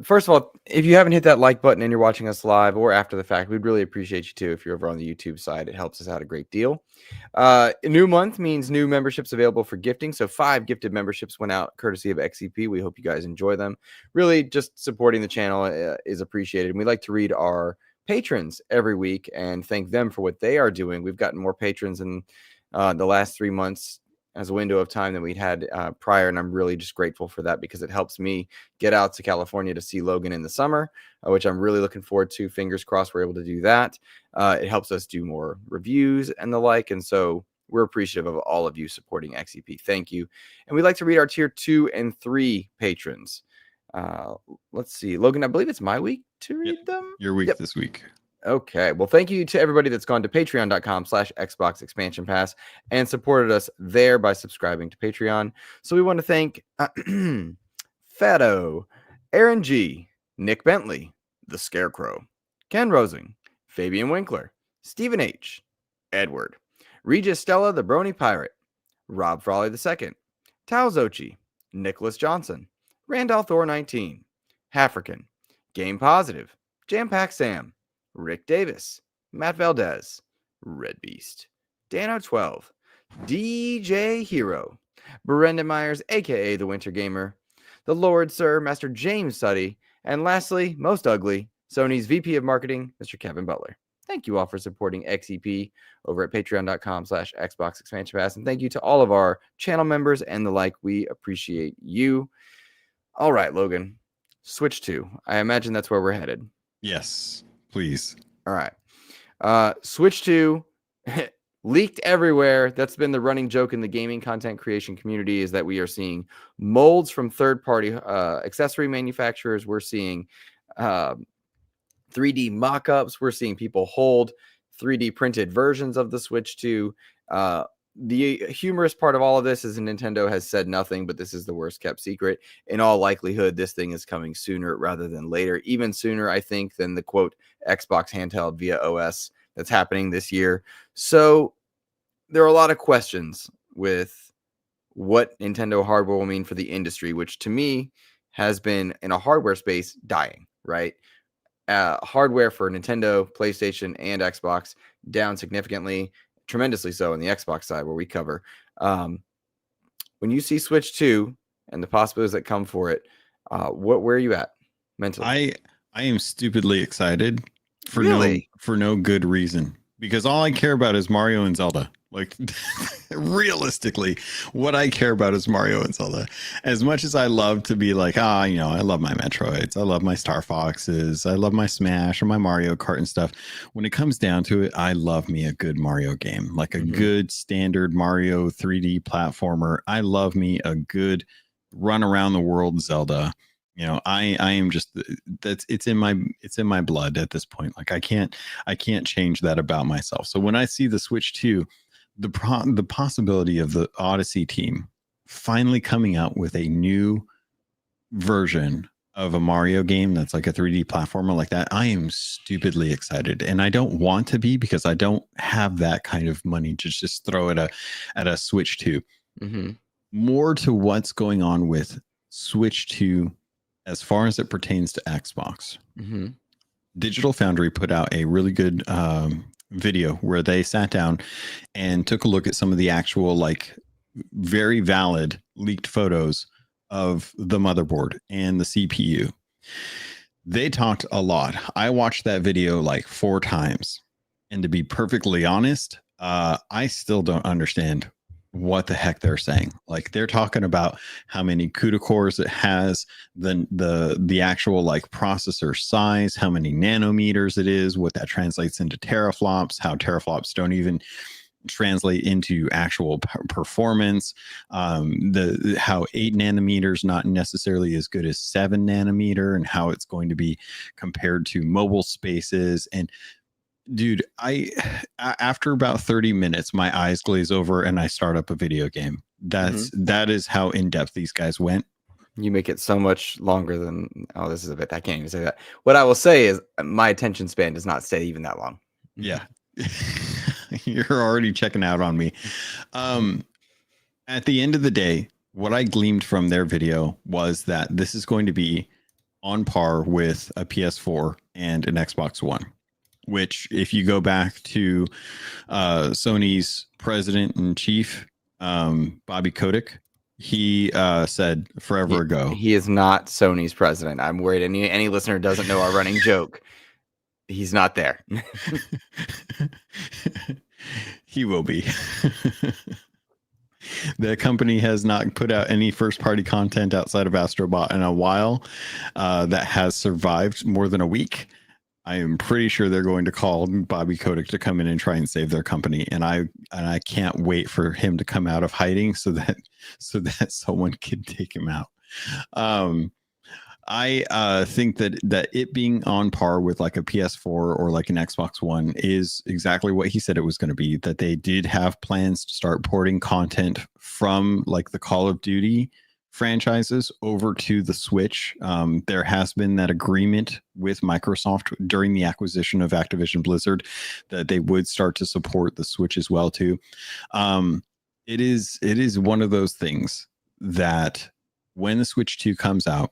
First of all, if you haven't hit that like button and you're watching us live or after the fact, we'd really appreciate you too. If you're over on the YouTube side, it helps us out a great deal. A new month means new memberships available for gifting. So 5 gifted memberships went out courtesy of XEP. We hope you guys enjoy them. Really, just supporting the channel is appreciated. And we like to read our patrons every week and thank them for what they are doing. We've gotten more patrons in the last 3 months as a window of time than we'd had prior. And I'm really just grateful for that, because it helps me get out to California to see Logan in the summer, which I'm really looking forward to. Fingers crossed we're able to do that. It helps us do more reviews and the like. And so we're appreciative of all of you supporting XEP. Thank you. And we'd like to read our tier 2 and 3 patrons. Let's see, Logan, I believe it's my week to read them. Your week this week. Okay. Well, thank you to everybody that's gone to patreon.com/Xbox Expansion Pass and supported us there by subscribing to Patreon. So we want to thank Fado, Aaron G, Nick Bentley, The Scarecrow, Ken Rosing, Fabian Winkler, Stephen H, Edward, Regis Stella, the Brony Pirate, Rob Frawley II, Tao Zochi, Nicholas Johnson, Randolph Thor 19, Hafrican, Game Positive, Jam Pack Sam, Rick Davis, Matt Valdez, Red Beast, Dano12, DJ Hero, Brendan Myers, aka The Winter Gamer, the Lord Sir, Master James Suddy, and lastly, most ugly, Sony's VP of Marketing, Mr. Kevin Butler. Thank you all for supporting XEP over at patreon.com/Xbox Expansion Pass. And thank you to all of our channel members and the like. We appreciate you. All right, Logan, Switch 2. I imagine that's where we're headed. Yes, please. All right. Switch 2 leaked everywhere. That's been the running joke in the gaming content creation community, is that we are seeing molds from third-party accessory manufacturers. We're seeing 3D mock-ups. We're seeing people hold 3D printed versions of the Switch 2. The humorous part of all of this is Nintendo has said nothing, but this is the worst kept secret. In all likelihood, this thing is coming sooner rather than later, even sooner, I think, than the quote Xbox handheld via OS that's happening this year. So there are a lot of questions with what Nintendo hardware will mean for the industry, which to me has been in a hardware space dying, right? Hardware for Nintendo, PlayStation, and Xbox down significantly, tremendously so on the Xbox side, where we cover. When you see Switch 2 and the possibilities that come for it, where are you at mentally? I am stupidly excited for Really? no good reason, because all I care about is Mario and Zelda. Like, realistically, what I care about is Mario and Zelda. As much as I love to be like, I love my Metroids, I love my Star Foxes, I love my Smash or my Mario Kart and stuff. When it comes down to it, I love me a good Mario game, like a good standard Mario 3D platformer. I love me a good run around the world Zelda. I am just, it's in my blood at this point. Like, I can't change that about myself. So when I see the Switch 2, the possibility of the Odyssey team finally coming out with a new version of a Mario game that's like a 3D platformer like that, I am stupidly excited. And I don't want to be, because I don't have that kind of money to just throw at a Switch 2. More to what's going on with Switch 2 as far as it pertains to Xbox. Digital Foundry put out a really good video where they sat down and took a look at some of the actual, like, very valid leaked photos of the motherboard and the CPU. They talked a lot. I watched that video like 4 times. And to be perfectly honest, I still don't understand what the heck they're saying. Like, they're talking about how many CUDA cores it has, the actual like processor size, how many nanometers it is, what that translates into teraflops, how teraflops don't even translate into actual performance, how 8 nanometers not necessarily as good as 7 nanometer, and how it's going to be compared to mobile spaces. And dude, after about 30 minutes, my eyes glaze over and I start up a video game. That is how in depth these guys went. You make it so much longer than, this is a bit, I can't even say that. What I will say is my attention span does not stay even that long. Yeah. You're already checking out on me. At the end of the day, what I gleaned from their video was that this is going to be on par with a PS4 and an Xbox One, which, if you go back to Sony's president and chief, Bobby Kotick, he said forever ago. He is not Sony's president. I'm worried any listener doesn't know our running joke. He's not there. He will be. The company has not put out any first-party content outside of Astrobot in a while that has survived more than a week. I am pretty sure they're going to call Bobby Kotick to come in and try and save their company, and I can't wait for him to come out of hiding so that someone can take him out. I think that it being on par with like a PS4 or like an Xbox One is exactly what he said it was going to be. That they did have plans to start porting content from like the Call of Duty franchises over to the Switch. There has been that agreement with Microsoft during the acquisition of Activision Blizzard that they would start to support the Switch as well too. It is one of those things that when the Switch 2 comes out,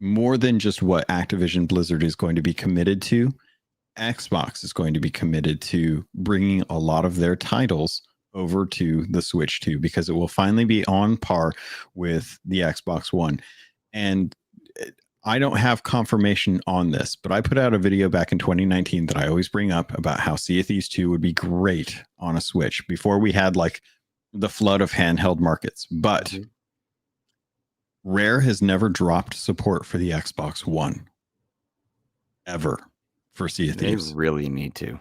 more than just what Activision Blizzard is going to be committed to, Xbox is going to be committed to bringing a lot of their titles over to the Switch 2, because it will finally be on par with the Xbox One. And I don't have confirmation on this, but I put out a video back in 2019 that I always bring up about how Sea of Thieves 2 would be great on a Switch before we had like the flood of handheld markets. But Rare has never dropped support for the Xbox One. ever for Sea of They Thieves. really need to.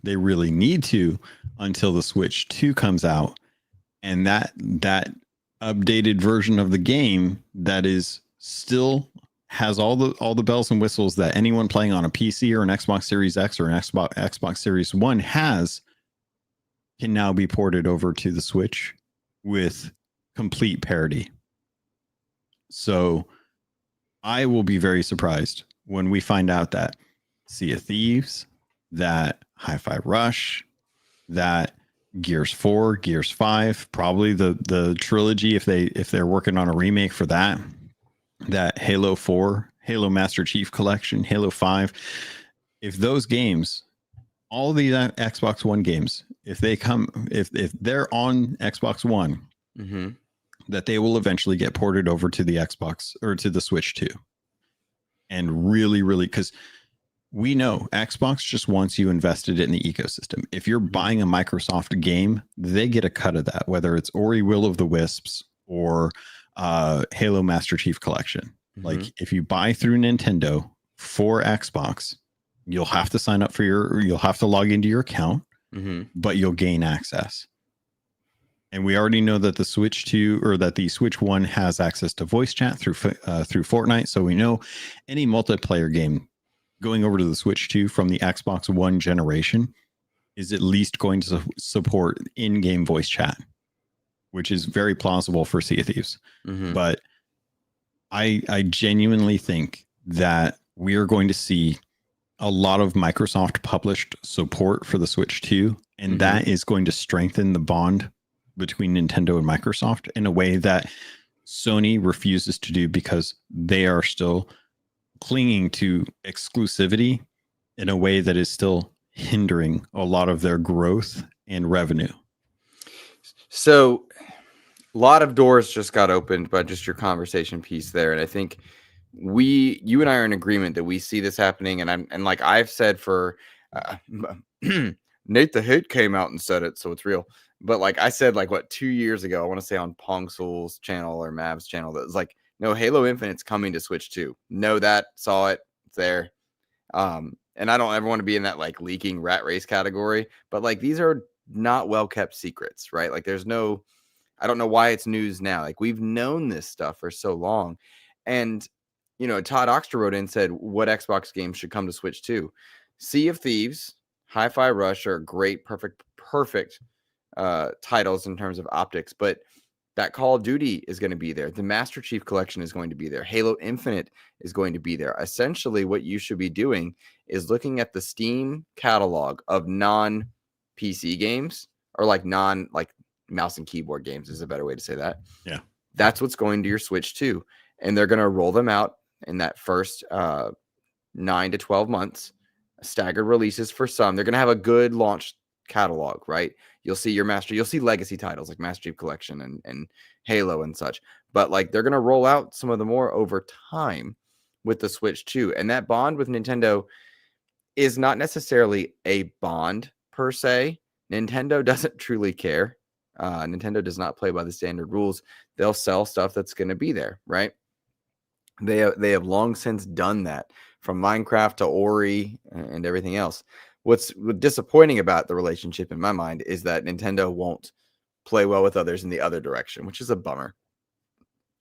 They really need to until the Switch 2 comes out, and that updated version of the game that is still has all the bells and whistles that anyone playing on a PC or an Xbox Series X or an Xbox Series One has can now be ported over to the Switch with complete parity. So I will be very surprised when we find out that Sea of Thieves, that Hi-Fi Rush, that Gears 4, Gears 5, probably the trilogy if they're working on a remake for that Halo 4, Halo Master Chief Collection, Halo 5, if those games, all these Xbox One games, if they're on Xbox One, that they will eventually get ported over to the Xbox or to the Switch 2. And really, because we know Xbox just wants you invested in the ecosystem. If you're buying a Microsoft game, they get a cut of that, whether it's Ori Will of the Wisps or Halo Master Chief Collection. Like if you buy through Nintendo for Xbox, you'll have to sign up you'll have to log into your account, but you'll gain access. And we already know that the Switch 2 or that the Switch 1 has access to voice chat through Fortnite. So we know any multiplayer game going over to the Switch 2 from the Xbox One generation is at least going to support in-game voice chat, which is very plausible for Sea of Thieves. But I genuinely think that we are going to see a lot of Microsoft published support for the Switch 2, and that is going to strengthen the bond between Nintendo and Microsoft in a way that Sony refuses to do because they are still clinging to exclusivity in a way that is still hindering a lot of their growth and revenue. So a lot of doors just got opened by just your conversation piece there. And I think you and I are in agreement that we see this happening. And like I've said for Nate the Hit came out and said it, so it's real. But like I said, 2 years ago, I want to say on Pongsul's channel or Mav's channel, that was like, no, Halo Infinite's coming to Switch 2. Know that, saw it, it's there. And I don't ever want to be in that like leaking rat race category, but like these are not well kept secrets, right? Like I don't know why it's news now. Like we've known this stuff for so long. And Todd Oxter wrote in and said, what Xbox games should come to Switch 2? Sea of Thieves, Hi-Fi Rush are great, perfect titles in terms of optics, but that Call of Duty is going to be there. The Master Chief Collection is going to be there. Halo Infinite is going to be there. Essentially, what you should be doing is looking at the Steam catalog of non-PC games, or like mouse and keyboard games is a better way to say that. Yeah. That's what's going to your Switch 2. And they're going to roll them out in that first 9 to 12 months, staggered releases for some. They're going to have a good launch catalog, right? You'll see legacy titles like Master Chief Collection and Halo and such. But like they're going to roll out some of the more over time with the Switch 2. And that bond with Nintendo is not necessarily a bond per se. Nintendo doesn't truly care. Nintendo does not play by the standard rules. They'll sell stuff that's going to be there, right? They have long since done that, from Minecraft to Ori and everything else. What's disappointing about the relationship in my mind is that Nintendo won't play well with others in the other direction, which is a bummer.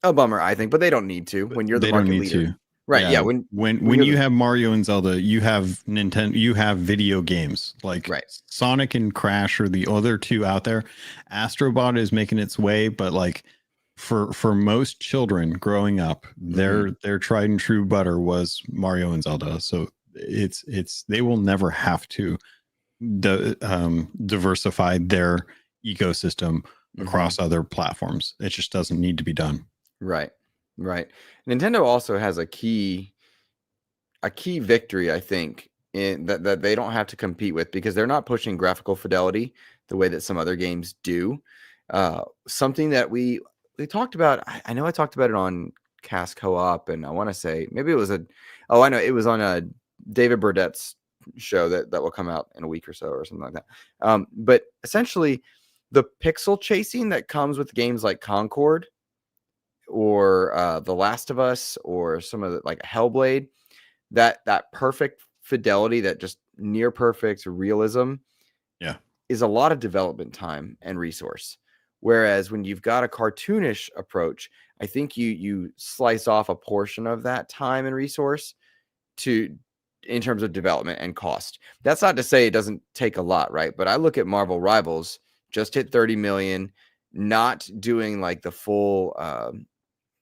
I think, but they don't need to when you're the market leader. Right. Yeah. When you have Mario and Zelda, you have Nintendo, you have video games like Sonic and Crash are the other two out there. Astrobot is making its way, but like for most children growing up, their tried and true butter was Mario and Zelda. So they will never have to diversify their ecosystem across other platforms. It just doesn't need to be done. Right. Nintendo also has a key victory, I think, in that they don't have to compete with, because they're not pushing graphical fidelity the way that some other games do. Something that we talked about. I know I talked about it on Cast Co-op, and I want to say maybe it was it was on a David Burdett's show that will come out in a week or so or something like that. But essentially, the pixel chasing that comes with games like Concord or The Last of Us or some of the like Hellblade, that perfect fidelity, that just near perfect realism, is a lot of development time and resource. Whereas when you've got a cartoonish approach, I think you slice off a portion of that time and resource in terms of development and cost. That's not to say it doesn't take a lot, right? But I look at Marvel Rivals, just hit 30 million, not doing like the full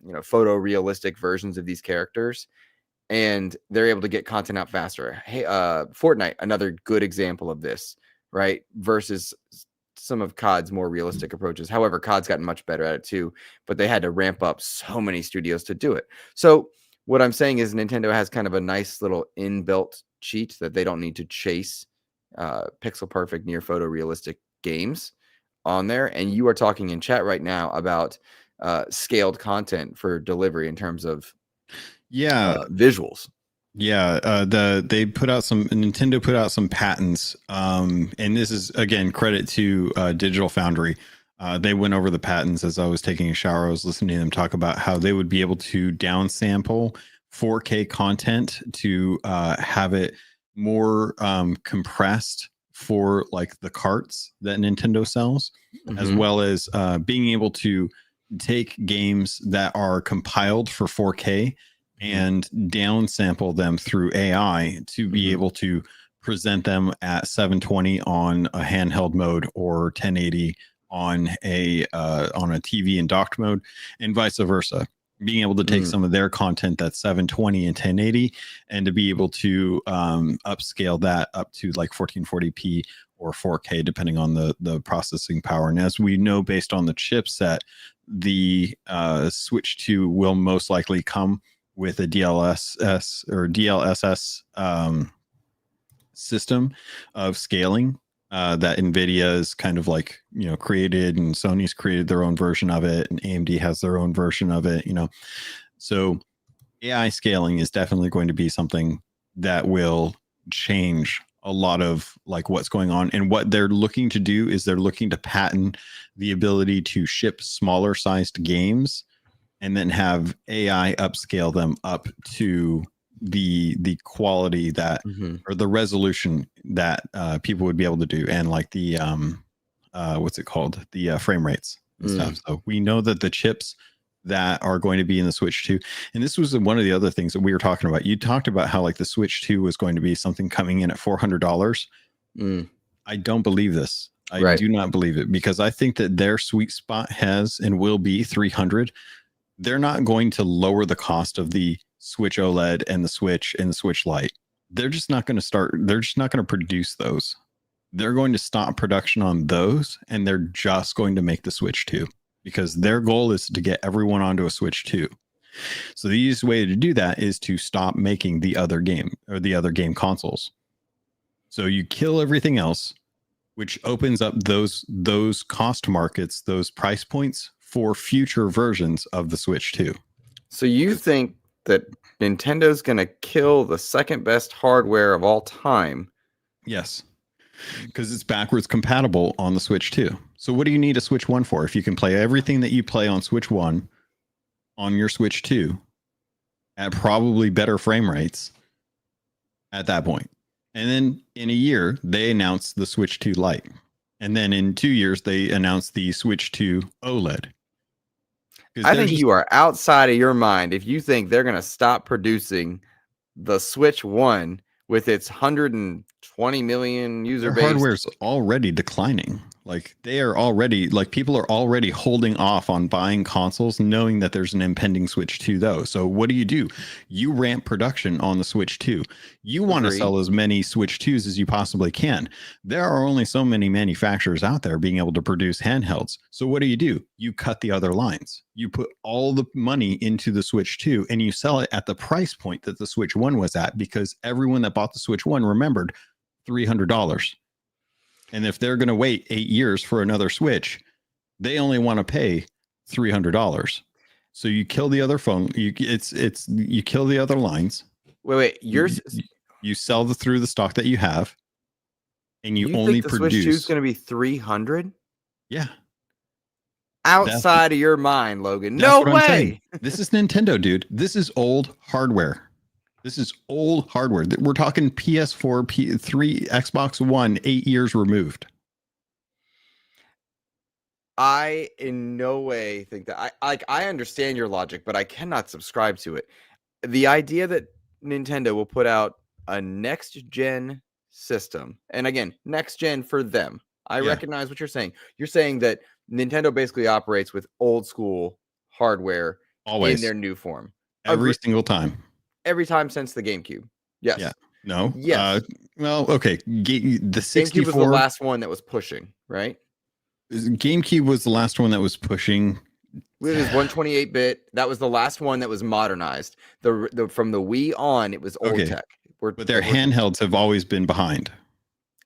photorealistic versions of these characters, and they're able to get content out faster. Hey, Fortnite, another good example of this, right? Versus some of COD's more realistic approaches. However, COD's gotten much better at it too, but they had to ramp up so many studios to do it. So what I'm saying is Nintendo has kind of a nice little inbuilt cheat that they don't need to chase pixel perfect, near photorealistic games on there. And you are talking in chat right now about scaled content for delivery in terms of visuals. Yeah, Nintendo put out some patents, and this is again credit to Digital Foundry. They went over the patents as I was taking a shower. I was listening to them talk about how they would be able to downsample 4K content to have it more compressed for like the carts that Nintendo sells, as well as being able to take games that are compiled for 4K and downsample them through AI to be able to present them at 720 on a handheld mode or 1080 on a TV in docked mode, and vice versa. Being able to take some of their content that's 720 and 1080 and to be able to upscale that up to like 1440p or 4K, depending on the processing power. And as we know, based on the chipset, the Switch 2 will most likely come with a DLSS or DLSS system of scaling that NVIDIA is kind of like, created, and Sony's created their own version of it, and AMD has their own version of it, So AI scaling is definitely going to be something that will change a lot of like what's going on. And what they're looking to do is they're looking to patent the ability to ship smaller sized games and then have AI upscale them up to the quality that or the resolution that people would be able to do, and like the what's it called, the frame rates and stuff. So we know that the chips that are going to be in the Switch 2, and this was one of the other things that we were talking about. You talked about how like the Switch 2 was going to be something coming in at $400. I don't believe this. I do not believe it, because I think that their sweet spot has and will be 300. They're not going to lower the cost of the Switch OLED and the Switch Lite. They're just not going to produce those. They're going to stop production on those, and they're just going to make the Switch 2, because their goal is to get everyone onto a Switch 2. So the easiest way to do that is to stop making the other game consoles. So you kill everything else, which opens up those cost markets, those price points for future versions of the Switch 2. So you think that Nintendo's going to kill the second best hardware of all time? Yes, because it's backwards compatible on the Switch 2. So what do you need a Switch 1 for if you can play everything that you play on Switch 1 on your Switch 2 at probably better frame rates at that point? And then in a year, they announced the Switch 2 Lite. And then in 2 years, they announced the Switch 2 OLED. I think you are outside of your mind if you think they're going to stop producing the Switch 1 with its 120 million user base. Hardware's already declining. Like they are already, like people are already holding off on buying consoles, knowing that there's an impending Switch 2 though. So what do? You ramp production on the Switch 2. You want to sell as many Switch 2s as you possibly can. There are only so many manufacturers out there being able to produce handhelds. So what do? You cut the other lines. You put all the money into the Switch 2 and you sell it at the price point that the Switch 1 was at, because everyone that bought the Switch 1 remembered $300. And if they're going to wait 8 years for another Switch, they only want to pay $300. So you kill the other phone. You kill the other lines. Wait. You sell through the stock that you have, and you only think the produce. Switch 2 is going to be 300? Yeah. Outside of your mind, Logan. No way. This is Nintendo, dude. This is old hardware. This is old hardware. We're talking PS4, P3, Xbox One, 8 years removed. I in no way think that I understand your logic, but I cannot subscribe to it. The idea that Nintendo will put out a next gen system, and again, next gen for them. I recognize what you're saying. You're saying that Nintendo basically operates with old school hardware Always. in their new form. Every single time. Every time since the GameCube. Yes. Yeah. No. Yes. Well, okay. The 64 GameCube was the last one that was pushing, right? GameCube was the last one that was pushing. It was 128-bit. That was the last one that was modernized. The from the Wii on, it was old tech. But their handhelds have always been behind.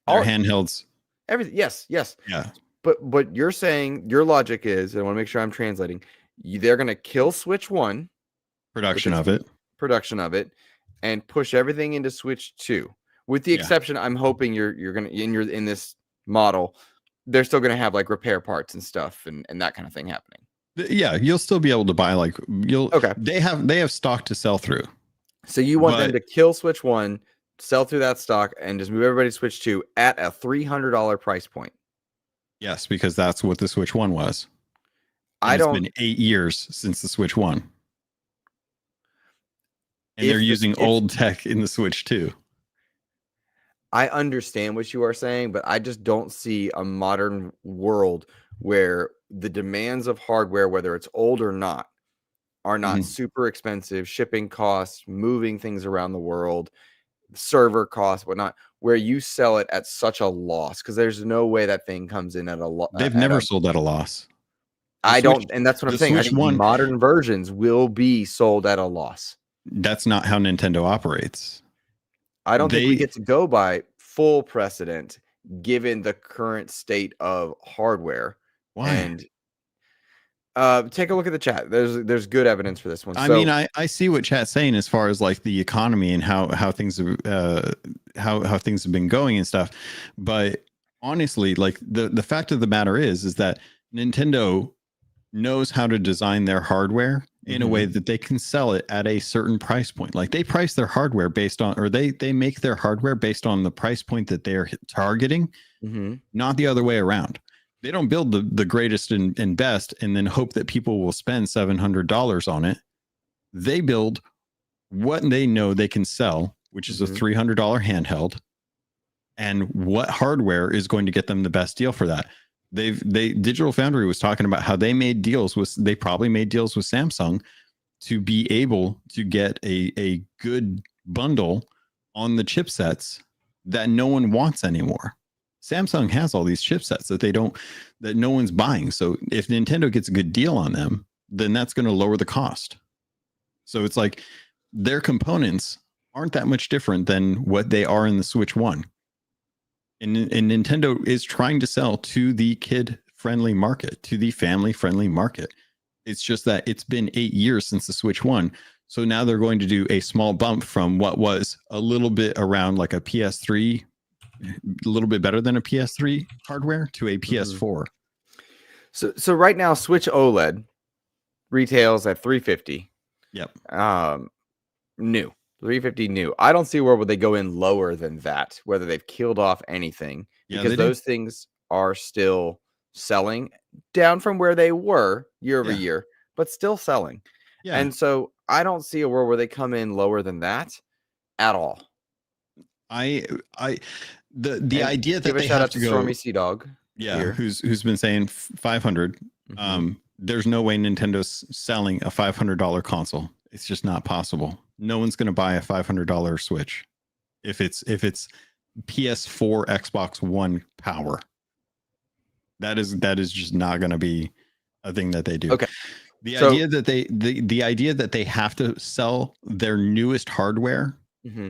Their handhelds. Everything. Yes. Yeah. But you're saying your logic is, and I want to make sure I'm translating. They're going to kill Switch 1 production of it, and push everything into Switch 2. With the exception, I'm hoping you're going to in this model, they're still going to have like repair parts and stuff and that kind of thing happening. Yeah, you'll still be able to buy they have stock to sell through. So you want them to kill Switch 1, sell through that stock, and just move everybody to Switch 2 at a $300 price point. Yes, because that's what the Switch 1 was. It's been 8 years since the Switch 1. And they're using old tech in the Switch 2. I understand what you are saying, but I just don't see a modern world where the demands of hardware, whether it's old or not, are not super expensive, shipping costs, moving things around the world, server costs, whatnot, where you sell it at such a loss, because there's no way that thing comes in at a loss. They've never sold at a loss. And that's what I'm saying. I think modern versions will be sold at a loss. That's not how Nintendo operates. I don't think we get to go by full precedent given the current state of hardware. Why? And take a look at the chat. There's good evidence for this one. I mean, I see what chat's saying as far as like the economy and how things how things have been going and stuff. But honestly, like the fact of the matter is that Nintendo knows how to design their hardware in a way that they can sell it at a certain price point. Like they price their hardware based on, or they make their hardware based on the price point that they're targeting, not the other way around. They don't build the greatest and best and then hope that people will spend $700 on it. They build what they know they can sell, which is a $300 handheld, and what hardware is going to get them the best deal for that. Digital Foundry was talking about how they probably made deals with Samsung to be able to get a good bundle on the chipsets that no one wants anymore. Samsung has all these chipsets that no one's buying. So if Nintendo gets a good deal on them, then that's going to lower the cost. So it's like their components aren't that much different than what they are in the Switch 1. And Nintendo is trying to sell to the kid-friendly market, to the family-friendly market. It's just that it's been 8 years since the Switch 1. So now they're going to do a small bump from what was a little bit around like a PS3, a little bit better than a PS3 hardware, to a PS4. So right now, Switch OLED retails at $350. Yep. New. $350 new. I don't see where would they go in lower than that, whether they've killed off anything, because those things are still selling down from where they were year over year, but still selling. Yeah. And so I don't see a world where they come in lower than that at all. The idea that they shout have out to Stormy Sea Dog. Yeah, who's been saying 500. There's no way Nintendo's selling a $500 console. It's just not possible. No one's going to buy a $500 Switch if it's PS4, Xbox One power. That is just not going to be a thing that they do. Okay. The idea that they have to sell their newest hardware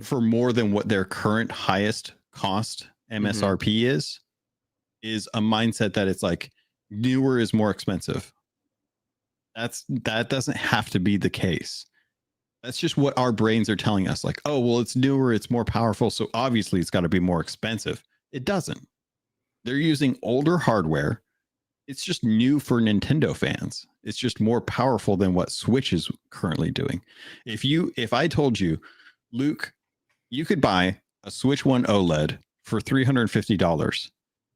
for more than what their current highest cost MSRP is a mindset that it's like newer is more expensive. That doesn't have to be the case. That's just what our brains are telling us. Like, oh, well, it's newer, it's more powerful, so obviously it's got to be more expensive. It doesn't. They're using older hardware. It's just new for Nintendo fans. It's just more powerful than what Switch is currently doing. If I told you Luke, you could buy a Switch 1 OLED for $350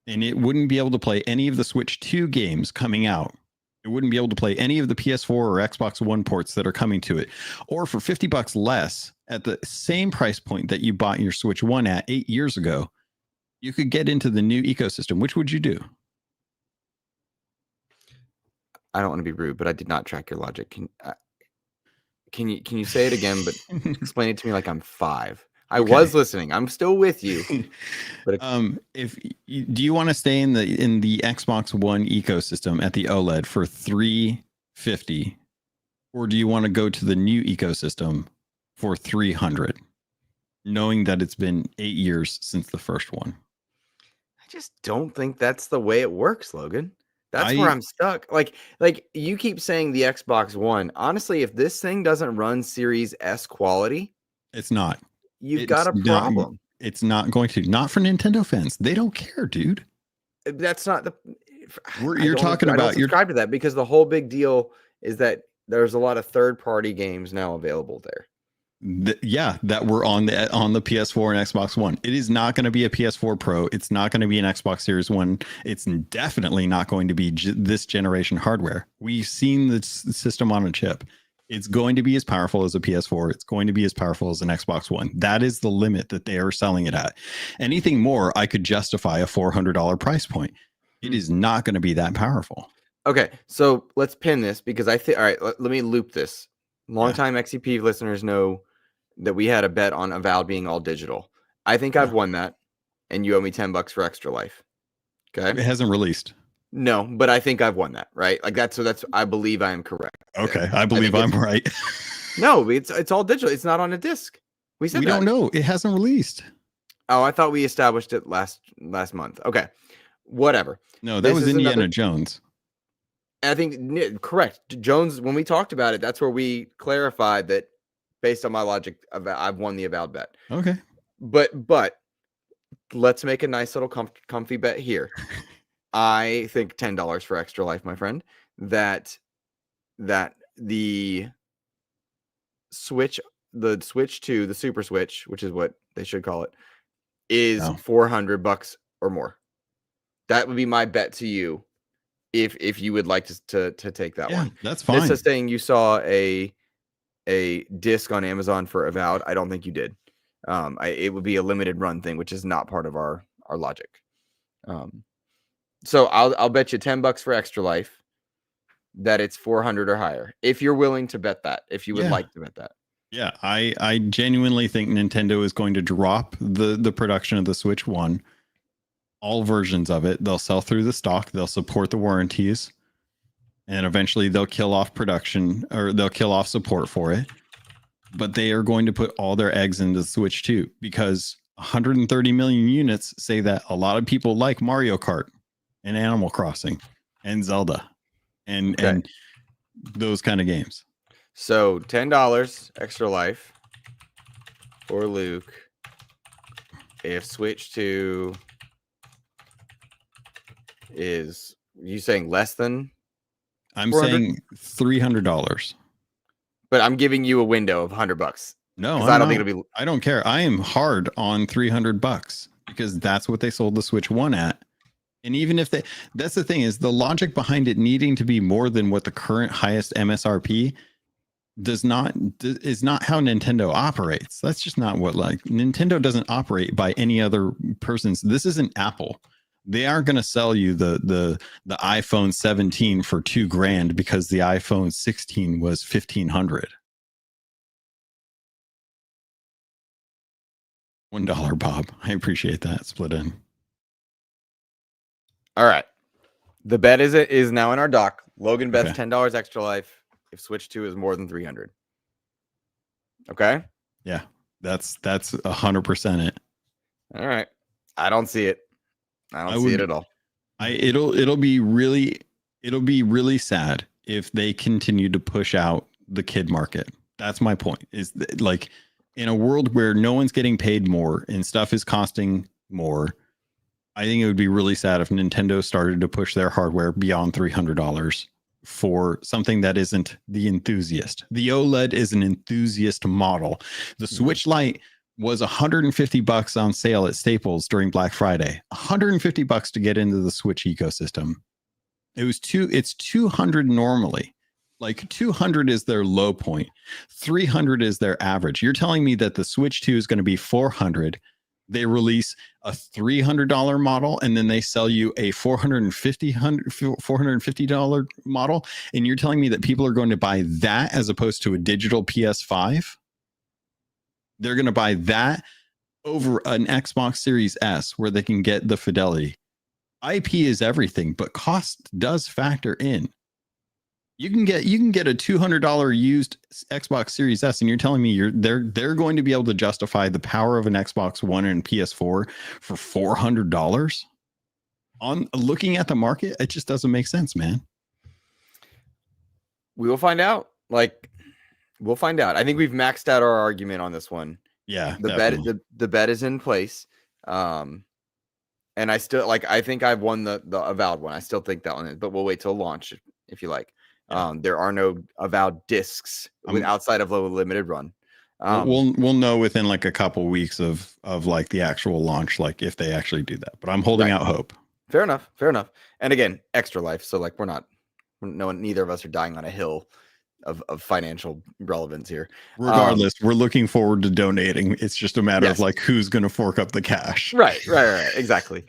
and it wouldn't be able to play any of the Switch 2 games coming out. It wouldn't be able to play any of the PS4 or Xbox One ports that are coming to it. Or for $50 less at the same price point that you bought your Switch 1 at 8 years ago, you could get into the new ecosystem. Which would you do? I don't want to be rude, but I did not track your logic. Can you say it again, but explain it to me like I'm 5? I was listening. I'm still with you. But do you want to stay in the Xbox One ecosystem at the OLED for $350, or do you want to go to the new ecosystem for $300, knowing that it's been 8 years since the first one? I just don't think that's the way it works, Logan. That's where I'm stuck. Like you keep saying the Xbox One. Honestly, if this thing doesn't run Series S quality, it's not. You've got a problem. It's not going to. Not for Nintendo fans. They don't care, dude. That's not the. You're talking about. I don't subscribe to that because the whole big deal is that there's a lot of third-party games now available there. That were on the PS4 and Xbox One. It is not going to be a PS4 Pro. It's not going to be an Xbox Series One. It's definitely not going to be this generation hardware. We've seen the system on a chip. It's going to be as powerful as a PS4. It's going to be as powerful as an Xbox One. That is the limit that they are selling it at. Anything more, I could justify a $400 price point. It is not going to be that powerful. Okay, so let's pin this because I think. All right, let me loop this. Longtime XEP listeners know that we had a bet on Avowed being all digital. I think I've won that, and you owe me $10 for Extra Life. Okay, it hasn't released. No, but I think I've won that, right? Like that's I believe I am correct. Okay, I believe I'm right. No, it's all digital. It's not on a disc. We don't know. It hasn't released. Oh, I thought we established it last month. Okay, whatever. No, that was Indiana Jones. I think correct. Jones. When we talked about it, that's where we clarified that based on my logic, I've won the Avowed bet. Okay, but let's make a nice little comfy bet here. I think $10 for Extra Life, my friend. That the Switch 2, the Super Switch, which is what they should call it, is $400 or more. That would be my bet to you, if you would like to take that one. That's fine. This is saying you saw a disc on Amazon for Avowed. I don't think you did. It would be a limited run thing, which is not part of our logic. So I'll bet you $10 for Extra Life that it's 400 or higher. If you're willing to bet that, if you would like to bet that. Yeah, I genuinely think Nintendo is going to drop the production of the Switch 1. All versions of it. They'll sell through the stock. They'll support the warranties. And eventually they'll kill off production, or they'll kill off support for it. But they are going to put all their eggs into the Switch 2 because 130 million units say that a lot of people like Mario Kart and Animal Crossing and Zelda and those kind of games. So $10 Extra Life for Luke if Switch 2 is, you saying less than? I'm saying $300. But I'm giving you a window of $100. No, I don't think it'll be. I don't care. I am hard on $300 because that's what they sold the Switch 1 at. And even if that's the thing, is the logic behind it needing to be more than what the current highest MSRP is not how Nintendo operates. That's just not what, like, Nintendo doesn't operate by any other person's. This isn't Apple. They aren't going to sell you the iPhone 17 for $2,000 because the iPhone 16 was $1,500. $1, Bob. I appreciate that. Split in. All right. The bet is now in our doc. Logan bets $10 Extra Life if Switch 2 is more than 300. Okay? Yeah. That's 100% it. All right. I don't see it. I don't see it at all. It'll be really sad if they continue to push out the kid market. That's my point. Is like, in a world where no one's getting paid more and stuff is costing more, I think it would be really sad if Nintendo started to push their hardware beyond $300 for something that isn't the enthusiast. The OLED is an enthusiast model. The Switch Lite was $150 on sale at Staples during Black Friday. $150 to get into the Switch ecosystem. It's 200 normally. Like 200 is their low point. 300 is their average. You're telling me that the Switch 2 is going to be 400. They release a $300 model and then they sell you a $450 model. And you're telling me that people are going to buy that as opposed to a digital PS5? They're going to buy that over an Xbox Series S where they can get the fidelity. IP is everything, but cost does factor in. You can get a $200 used Xbox Series S, and you're telling me they're going to be able to justify the power of an Xbox One and PS4 for $400? On looking at the market, it just doesn't make sense, man. We will find out. We'll find out. I think we've maxed out our argument on this one. Yeah, the bet is in place. And I still I think I've won the avowed one. I still think that one is, but we'll wait till launch if you like. There are no avowed discs outside of a limited run. We'll know within like a couple weeks of like the actual launch, like if they actually do that. But I'm holding out hope. Fair enough. And again, extra life. So like neither of us are dying on a hill of financial relevance here. Regardless, we're looking forward to donating. It's just a matter of like who's going to fork up the cash. Right. Exactly.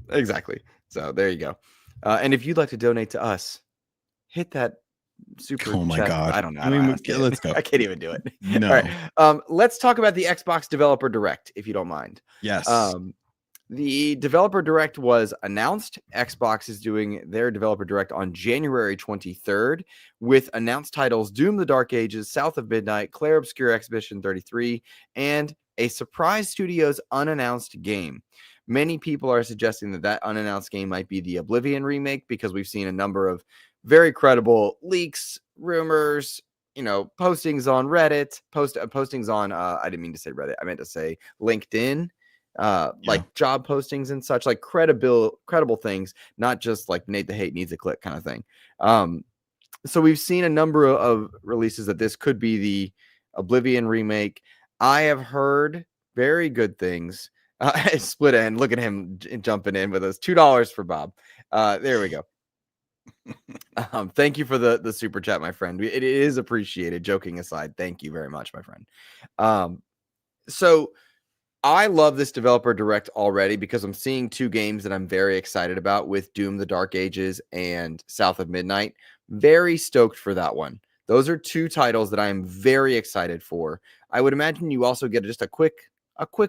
Exactly. So there you go. And if you'd like to donate to us, hit that super oh my chat. God. I don't know. Let's go. I can't even do it. No. All right. Let's talk about the Xbox Developer Direct, if you don't mind. Yes. The Developer Direct was announced. Xbox is doing their Developer Direct on January 23rd with announced titles Doom the Dark Ages, South of Midnight, Clair Obscur Expedition 33, and a surprise studios unannounced game. Many people are suggesting that unannounced game might be the Oblivion remake because we've seen a number of very credible leaks, rumors, postings on Reddit, postings on, I didn't mean to say Reddit. I meant to say LinkedIn, like job postings and such, like credible things, not just like Nate the Hate needs a click kind of thing. So we've seen a number of releases that this could be the Oblivion remake. I have heard very good things. Split end. Look at him jumping in with us. $2 for Bob. There we go. Thank you for the super chat, my friend. It is appreciated. Joking aside, thank you very much, my friend. So I love this Developer Direct already because I'm seeing two games that I'm very excited about with Doom the Dark Ages and South of Midnight. Very stoked for that one. Those are two titles that I am very excited for. I would imagine you also get just a quick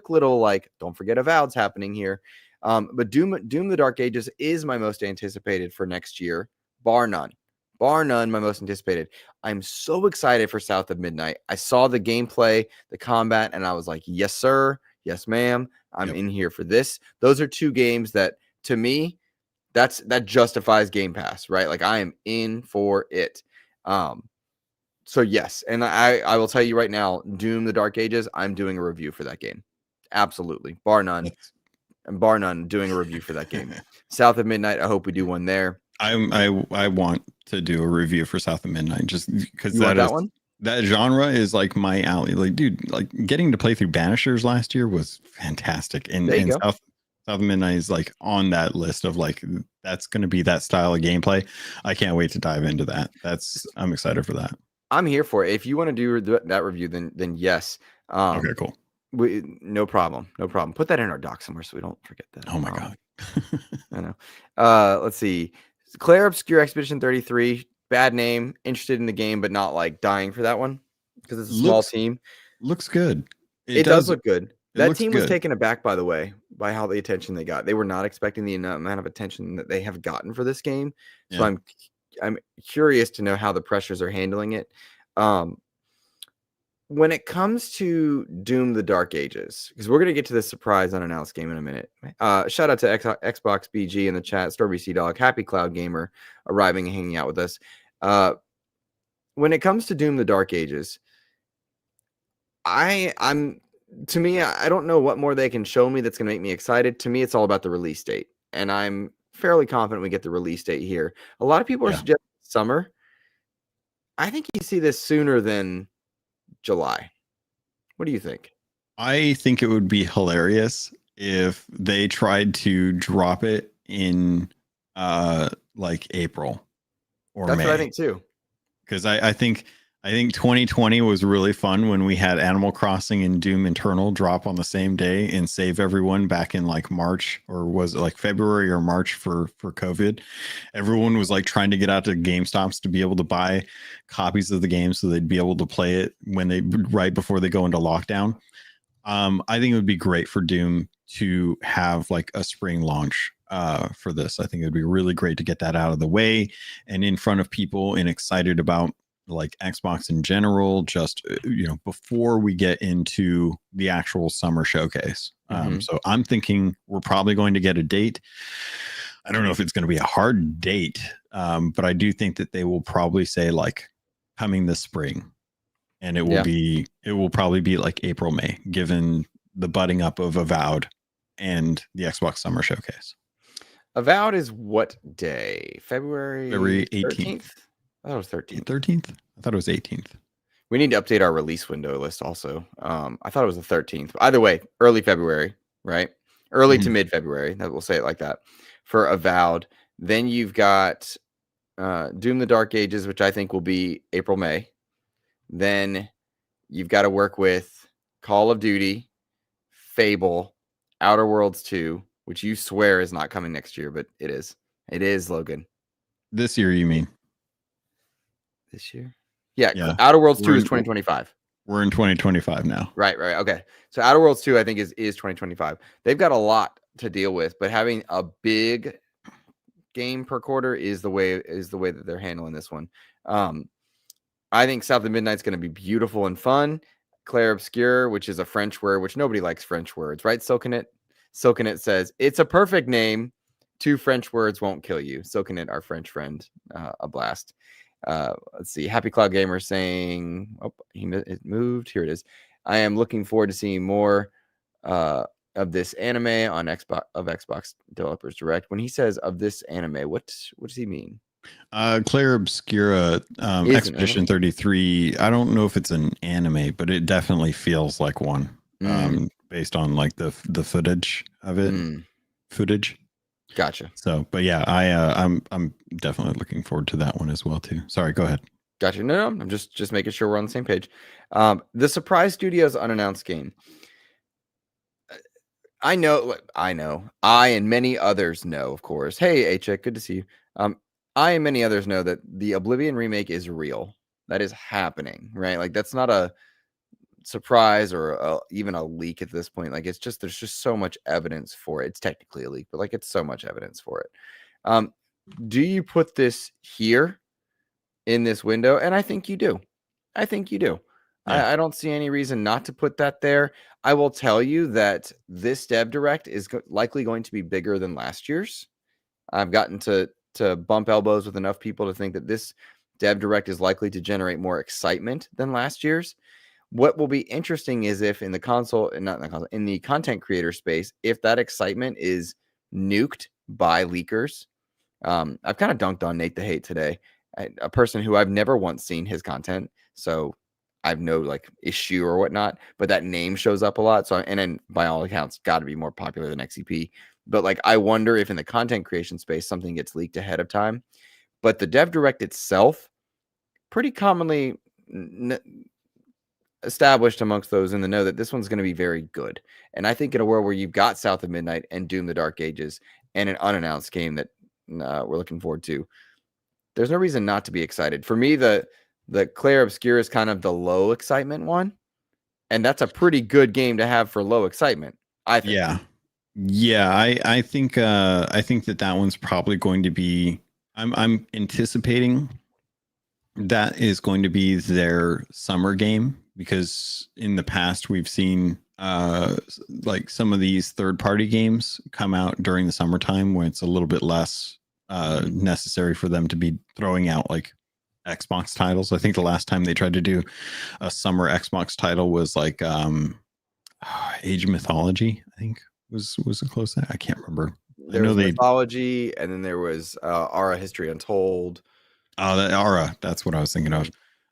little like, don't forget Avowed's happening here. But Doom the Dark Ages is my most anticipated for next year, bar none, my most anticipated. I'm so excited for South of Midnight. I saw the gameplay, the combat, and I was like, yes, sir. Yes, ma'am. I'm in here for this. Those are two games that, to me, that justifies Game Pass, right? Like I am in for it. So yes, and I will tell you right now, Doom the Dark Ages, I'm doing a review for that game. Absolutely. Bar none, doing a review for that game. South of Midnight, I hope we do one there. I want to do a review for South of Midnight just because that genre is like my alley. Like, dude, like getting to play through Banishers last year was fantastic. And South of Midnight is like on that list of like, that's going to be that style of gameplay. I can't wait to dive into that. I'm excited for that. I'm here for it. If you want to do that review, then yes. Okay, cool. No problem. Put that in our doc somewhere so we don't forget that. Oh my God. I know. Let's see. Clair Obscur Expedition 33. Bad name. Interested in the game, but not like dying for that one because it's a small team. Looks good. It does look good. That team was taken aback, by the way, by how the attention they got. They were not expecting the amount of attention that they have gotten for this game. So I'm curious to know how the pressures are handling it. When it comes to Doom the Dark Ages, because we're going to get to this surprise unannounced game in a minute. Shout out to Xbox BG in the chat, StorBC Dog, Happy Cloud Gamer arriving and hanging out with us. When it comes to Doom the Dark Ages, I don't know what more they can show me that's going to make me excited. To me, it's all about the release date. And I'm fairly confident we get the release date here. A lot of people are suggesting summer. I think you see this sooner than July. What do you think? I think it would be hilarious if they tried to drop it in like April or That's May. what I think too. Because I think 2020 was really fun when we had Animal Crossing and Doom Eternal drop on the same day and save everyone back in like March, or was it like February or March for COVID. Everyone was like trying to get out to GameStops to be able to buy copies of the game so they'd be able to play it when they right before they go into lockdown. I think it would be great for Doom to have like a spring launch for this. I think it would be really great to get that out of the way and in front of people and excited about like Xbox in general, just before we get into the actual summer showcase. So I'm thinking we're probably going to get a date. I don't know if it's going to be a hard date, but I do think that they will probably say like coming this spring. And it will probably be like April, May, given the budding up of Avowed and the Xbox Summer Showcase. Avowed is what day? February 18th. I thought it was 13th. 13th? I thought it was 18th. We need to update our release window list also. I thought it was the 13th. Either way, early February, right? Early to mid-February. That we'll say it like that. For Avowed. Then you've got Doom the Dark Ages, which I think will be April, May. Then you've got to work with Call of Duty, Fable, Outer Worlds 2, which you swear is not coming next year, but it is. It is, Logan. This year, you mean? This year? Yeah. Outer Worlds 2 is 2025. We're in 2025 now. Right. Okay. So Outer Worlds 2, I think, is 2025. They've got a lot to deal with, but having a big game per quarter is the way that they're handling this one. I think South of Midnight's going to be beautiful and fun. Clair Obscur, which is a French word, which nobody likes French words, right? Silkenet says, it's a perfect name. 2 French words won't kill you. Silkenet, our French friend, a blast. Let's see. Happy Cloud Gamer saying, it moved. Here it is. I am looking forward to seeing more of this anime on Xbox Developers Direct. When he says of this anime, what does he mean? Clair Obscura, Expedition 33. I don't know if it's an anime, but it definitely feels like one. Based on like the footage of it. Footage. Gotcha. So, but yeah, I'm definitely looking forward to that one as well too. Sorry, go ahead. Gotcha. No, I'm just making sure we're on the same page. The Surprise Studios unannounced game. I know. I and many others know, of course. Hey, Achek, good to see you. I and many others know that the Oblivion remake is real. That is happening, right? Like that's not a surprise or even a leak at this point. Like there's just so much evidence for it. It's technically a leak, but like it's so much evidence for it. Do you put this here in this window? And I think you do. Yeah. I don't see any reason not to put that there. I will tell you that this Dev Direct is likely going to be bigger than last year's. I've gotten to bump elbows with enough people to think that this Dev Direct is likely to generate more excitement than last year's. What will be interesting is if in the console, and not in the console, in the content creator space, if that excitement is nuked by leakers. I've kind of dunked on Nate the Hate today, a person who I've never once seen his content, so I've no like issue or whatnot. But that name shows up a lot, so and then by all accounts, got to be more popular than XEP. But like, I wonder if in the content creation space, something gets leaked ahead of time. But the Dev Direct itself, pretty commonly established amongst those in the know that this one's going to be very good. And I think in a world where you've got South of Midnight and Doom the Dark Ages and an unannounced game that we're looking forward to, there's no reason not to be excited. For me, the Clair Obscur is kind of the low excitement one. And that's a pretty good game to have for low excitement, I think. Yeah, I think that one's probably going to be. I'm anticipating that is going to be their summer game, because in the past we've seen like some of these third-party games come out during the summertime when it's a little bit less necessary for them to be throwing out like Xbox titles. I think the last time they tried to do a summer Xbox title was like Age of Mythology, I think. Was it close to that? I can't remember. There was Mythology, and then there was Ara History Untold. Oh, that Aura. That's what I was thinking of.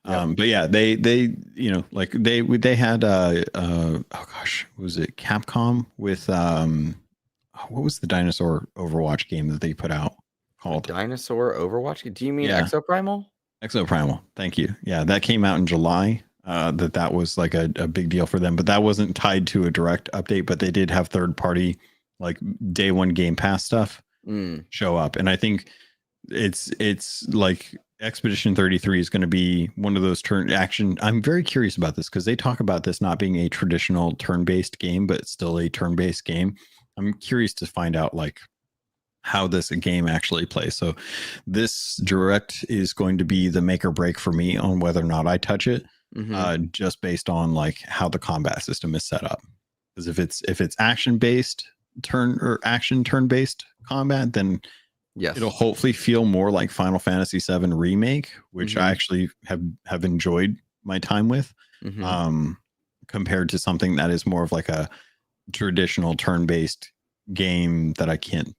Yep. But yeah, they like they had oh gosh, what was it Capcom with what was the dinosaur Overwatch game that they put out The called? dinosaur Overwatch. Do you mean Yeah, Exoprimal? Exoprimal. Thank you. Yeah, that came out in July. That was like a big deal for them, but that wasn't tied to a direct update. But they did have third party like day one Game Pass stuff show up, and I think it's like Expedition 33 is going to be one of those turn action. I'm very curious about this because they talk about this not being a traditional turn-based game, but still a turn-based game. I'm curious to find out like how this game actually plays. So this direct is going to be the make or break for me on whether or not I touch it, just based on like how the combat system is set up. Because if it's action based turn based combat, then Yes. it'll hopefully feel more like Final Fantasy VII Remake, which I actually have enjoyed my time with, compared to something that is more of like a traditional turn-based game that I can't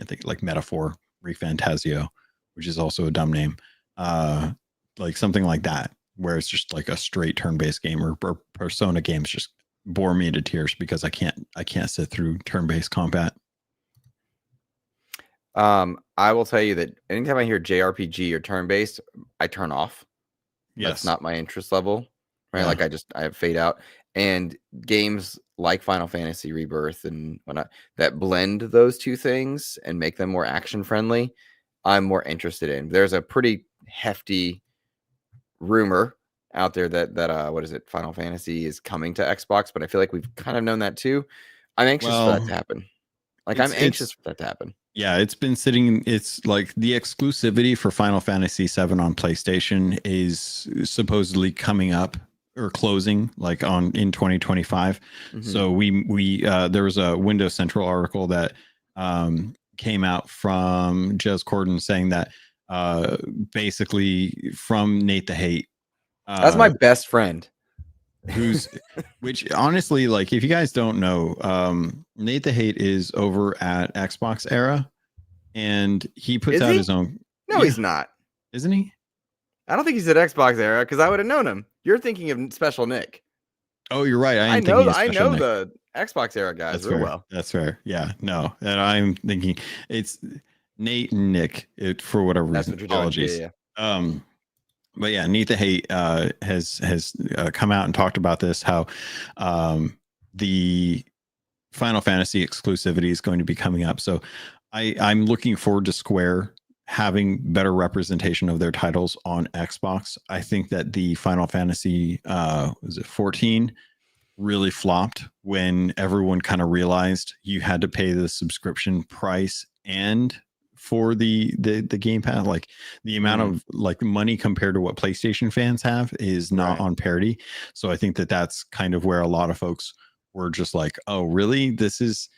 think, like Metaphor Refantasio, which is also a dumb name. Like something like that, where it's just like a straight turn-based game, or Persona games just bore me to tears because I can't sit through turn-based combat. I will tell you that anytime I hear JRPG or turn-based, I turn off. Yes. That's not my interest level, right? Yeah. Like I fade out. And games like Final Fantasy Rebirth and whatnot that blend those two things and make them more action friendly, I'm more interested in. There's a pretty hefty rumor out there that what is it? Final Fantasy is coming to Xbox, but I feel like we've kind of known that too. I'm anxious for that to happen. Like I'm anxious for that to happen. Yeah, it's been sitting. It's like the exclusivity for Final Fantasy VII on PlayStation is supposedly coming up or closing like in 2025. So we there was a Windows Central article that came out from Jez Corden saying that basically from Nate the Hate. That's my best friend. Which honestly, like if you guys don't know, Nate the Hate is over at Xbox Era, and he puts out his own. No, he's not, isn't he? I don't think he's at Xbox Era because I would have known him. You're thinking of Special Nick. Oh, you're right. I know the Xbox Era guys real well. That's fair. Yeah, no, and I'm thinking it's Nate and Nick. For whatever reason. That's what apologies. Yeah. But yeah, Nate the Hate has come out and talked about this, how the Final Fantasy exclusivity is going to be coming up. So I'm looking forward to Square having better representation of their titles on Xbox. I think that the Final Fantasy was it 14 really flopped when everyone kind of realized you had to pay the subscription price and for the Game Pass, like the amount of like money compared to what PlayStation fans have is not on parity. So I think that that's kind of where a lot of folks were just like, oh, really? This is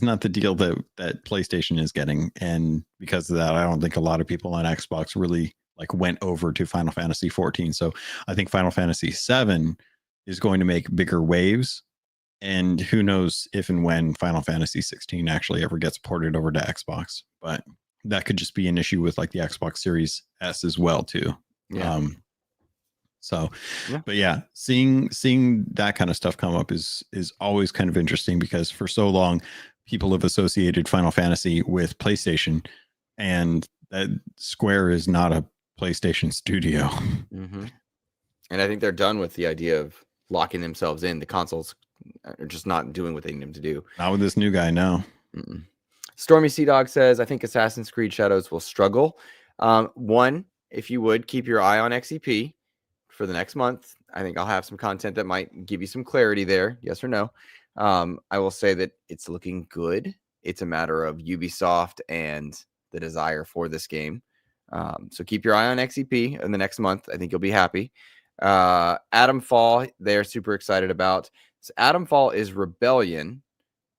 not the deal that PlayStation is getting. And because of that, I don't think a lot of people on Xbox really like went over to Final Fantasy 14. So I think Final Fantasy 7 is going to make bigger waves. And who knows if and when Final Fantasy 16 actually ever gets ported over to Xbox. But that could just be an issue with like the Xbox Series S as well too. Yeah. But yeah, seeing that kind of stuff come up is always kind of interesting because for so long people have associated Final Fantasy with PlayStation, and that Square is not a PlayStation studio. And I think they're done with the idea of locking themselves in. The consoles are just not doing what they need them to do. Not with this new guy, no. Stormy Sea Dog says, I think Assassin's Creed Shadows will struggle. One, if you would keep your eye on XEP for the next month, I think I'll have some content that might give you some clarity there. Yes or no? I will say that it's looking good. It's a matter of Ubisoft and the desire for this game. So keep your eye on XEP in the next month. I think you'll be happy. Adam Fall, they're super excited about. So Adam Fall is Rebellion,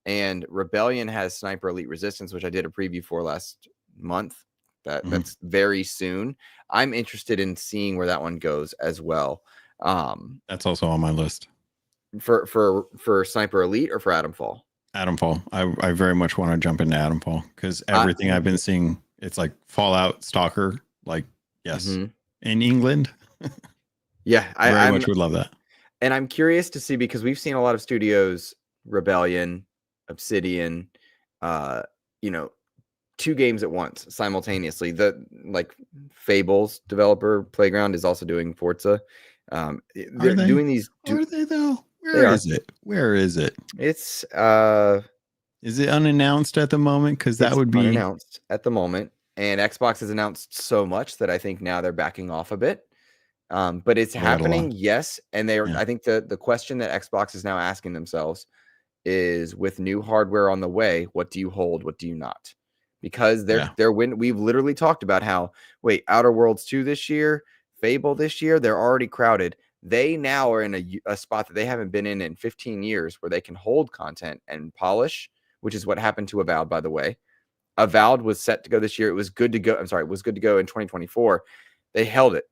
and Rebellion has Sniper Elite Resistance, which I did a preview for last month. That's very soon. I'm interested in seeing where that one goes as well. That's also on my list. For Sniper Elite or for Adam Fall? Adam Fall. I very much want to jump into Adam Fall because everything I've been seeing, it's like Fallout Stalker, like Yes. Hmm. In England, Yeah, very I'm much would love that. and I'm curious to see because we've seen a lot of studios, Rebellion, Obsidian, uh, you know, two games at once simultaneously. The like Fables developer Playground is also doing Forza. Are They're they? doing these. Are they though? They Where are. is it? Where is it? It's Is it unannounced at the moment? Because that it's would be. unannounced at the moment, and Xbox has announced so much that I think now they're backing off a bit. But it's They got a lot. happening, yes. And they're. Yeah. I think the question that Xbox is now asking themselves is, with new hardware on the way, what do you hold? What do you not? Because Yeah. we've literally talked about how, wait, Outer Worlds 2 this year, Fable this year, they're already crowded. They now are in a spot that they haven't been in 15 years where they can hold content and polish, which is what happened to Avowed, by the way. Avowed was set to go this year. It was good to go. I'm sorry, it was good to go in 2024. They held it.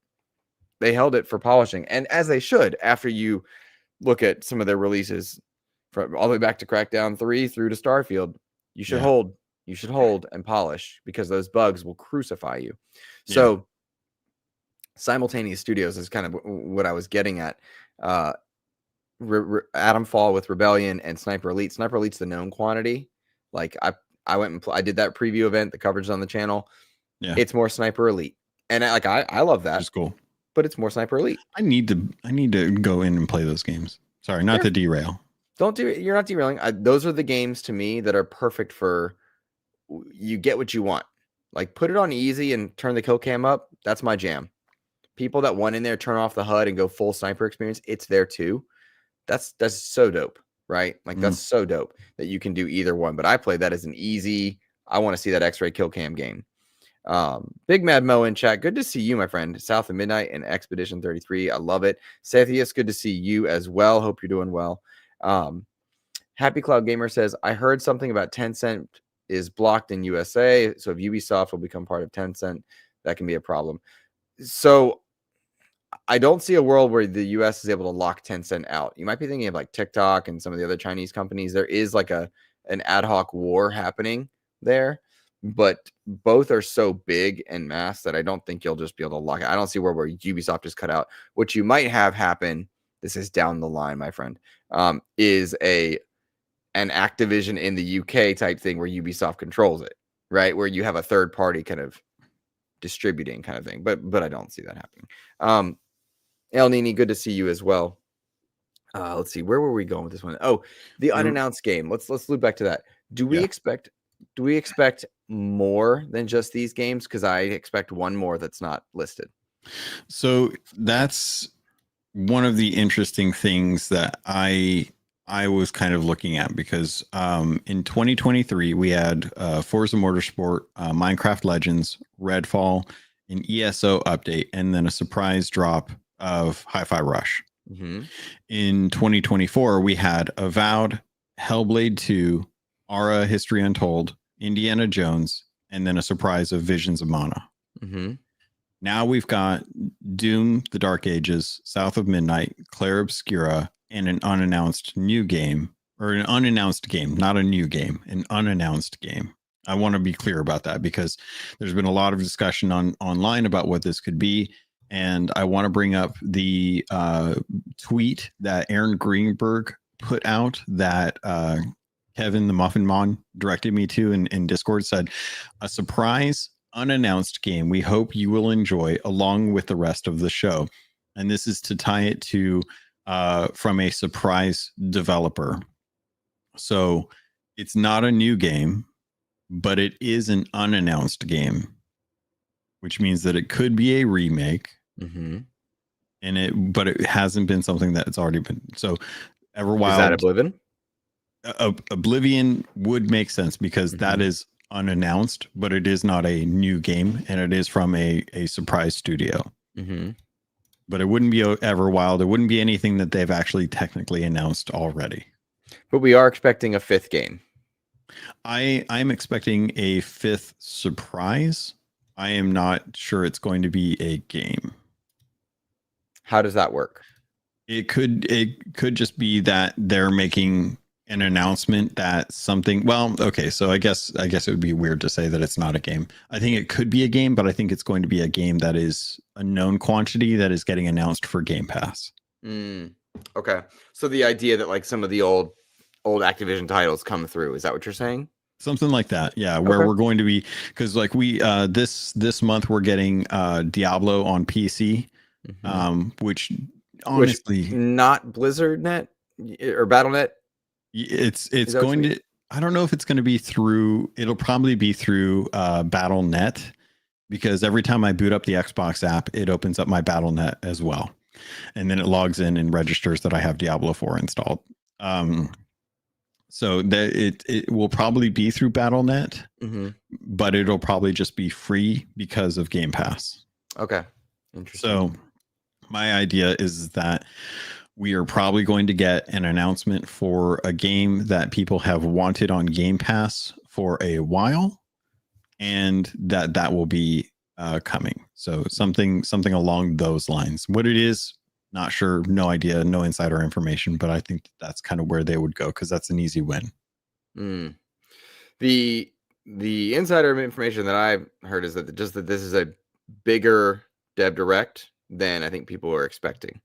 They held it for polishing. And as they should, after you look at some of their releases from all the way back to Crackdown 3 through to Starfield, you should Yeah. hold. You should hold and polish because those bugs will crucify you. Yeah. So simultaneous studios is kind of what I was getting at. Adam Fall with Rebellion and Sniper Elite. Sniper Elite's the known quantity. Like I went and I did that preview event. The coverage on the channel. Yeah. It's more Sniper Elite, and I love that. It's cool. But it's more Sniper Elite. I need to go in and play those games. Sorry, not to derail. Don't do it. You're not derailing. Those are the games to me that are perfect for you get what you want. Like put it on easy and turn the kill cam up. That's my jam. People that want in there, turn off the HUD and go full sniper experience. It's there too. That's so dope, right? Like that's so dope that you can do either one. But I play that as an easy. I want to see that X-ray kill cam game. Big Mad Mo in chat. Good to see you, my friend. South of Midnight and Expedition 33. I love it. Sethius, good to see you as well. Hope you're doing well. Happy Cloud Gamer says, I heard something about Tencent is blocked in USA. So if Ubisoft will become part of Tencent, that can be a problem. So I don't see a world where the US is able to lock Tencent out. You might be thinking of like TikTok and some of the other Chinese companies. There is like an ad hoc war happening there, but both are so big and mass that I don't think you'll just be able to lock it. I don't see where Ubisoft is cut out. What you might have happen, this is down the line, my friend, is an Activision in the UK type thing where Ubisoft controls it, right? Where you have a third party kind of distributing kind of thing, but I don't see that happening. El Nini, good to see you as well. Let's see, where were we going with this one? Oh, the unannounced game. Let's loop back to that. Do we expect more than just these games? Because I expect one more that's not listed. So that's one of the interesting things that I was kind of looking at, because in 2023 we had Forza Motorsport, Minecraft Legends, Redfall, an ESO update, and then a surprise drop of Hi-Fi Rush. Mm-hmm. In 2024 we had Avowed, Hellblade 2, Ara History Untold, Indiana Jones, and then a surprise of Visions of Mana. Mm-hmm. Now we've got Doom, The Dark Ages, South of Midnight, Clair Obscura, and an unannounced new game, or an unannounced game, not a new game, an unannounced game. I want to be clear about that because there's been a lot of discussion online about what this could be. And I want to bring up the tweet that Aaron Greenberg put out that Kevin the Muffin Mon directed me to in Discord. Said, a surprise unannounced game we hope you will enjoy along with the rest of the show. And this is to tie it to from a surprise developer. So it's not a new game, but it is an unannounced game, which means that it could be a remake. Mm-hmm. But it hasn't been something that's already been. So Everwild, is that Oblivion? Oblivion would make sense because that is unannounced, but it is not a new game, and it is from a surprise studio. Mm-hmm. But it wouldn't be Everwild. It wouldn't be anything that they've actually technically announced already. But we are expecting a fifth game. I'm expecting a fifth surprise. I am not sure it's going to be a game. How does that work? It could just be that they're making an announcement that something, well, okay, so I guess it would be weird to say that it's not a game. I think it could be a game, but I think it's going to be a game that is a known quantity that is getting announced for Game Pass. Okay, so the idea that like some of the old Activision titles come through, is that what you're saying? Something like that, yeah, where we're going to be, because like we this month we're getting Diablo on PC, which honestly, not Blizzard Net or BattleNet. It's going to, I don't know if it's going to be through, it'll probably be through BattleNet, because every time I boot up the Xbox app, it opens up my BattleNet as well. And then it logs in and registers that I have Diablo 4 installed. So that it will probably be through BattleNet, but it'll probably just be free because of Game Pass. Okay. Interesting. So my idea is that we are probably going to get an announcement for a game that people have wanted on Game Pass for a while, and that will be coming. So something along those lines. What it is, not sure, no idea, no insider information, but I think that's kind of where they would go, because that's an easy win. The insider information that I've heard is that just that this is a bigger Dev Direct than I think people are expecting.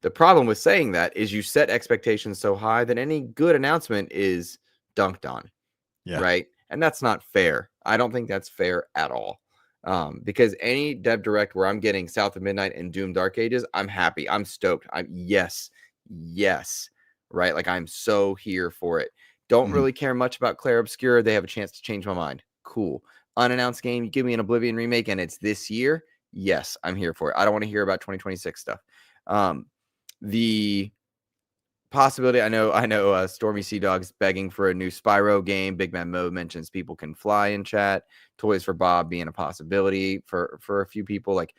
The problem with saying that is you set expectations so high that any good announcement is dunked on, right? And that's not fair. I don't think that's fair at all. Because any Dev Direct where I'm getting South of Midnight and Doom Dark Ages, I'm happy. I'm stoked. Yes, right? Like I'm so here for it. Don't really care much about Clair Obscura. They have a chance to change my mind. Cool. Unannounced game, you give me an Oblivion remake and it's this year. Yes, I'm here for it. I don't want to hear about 2026 stuff. The possibility, I know Stormy Sea Dog's begging for a new Spyro game. Big Man Mo mentions People Can Fly in chat. Toys for Bob being a possibility for a few people. Like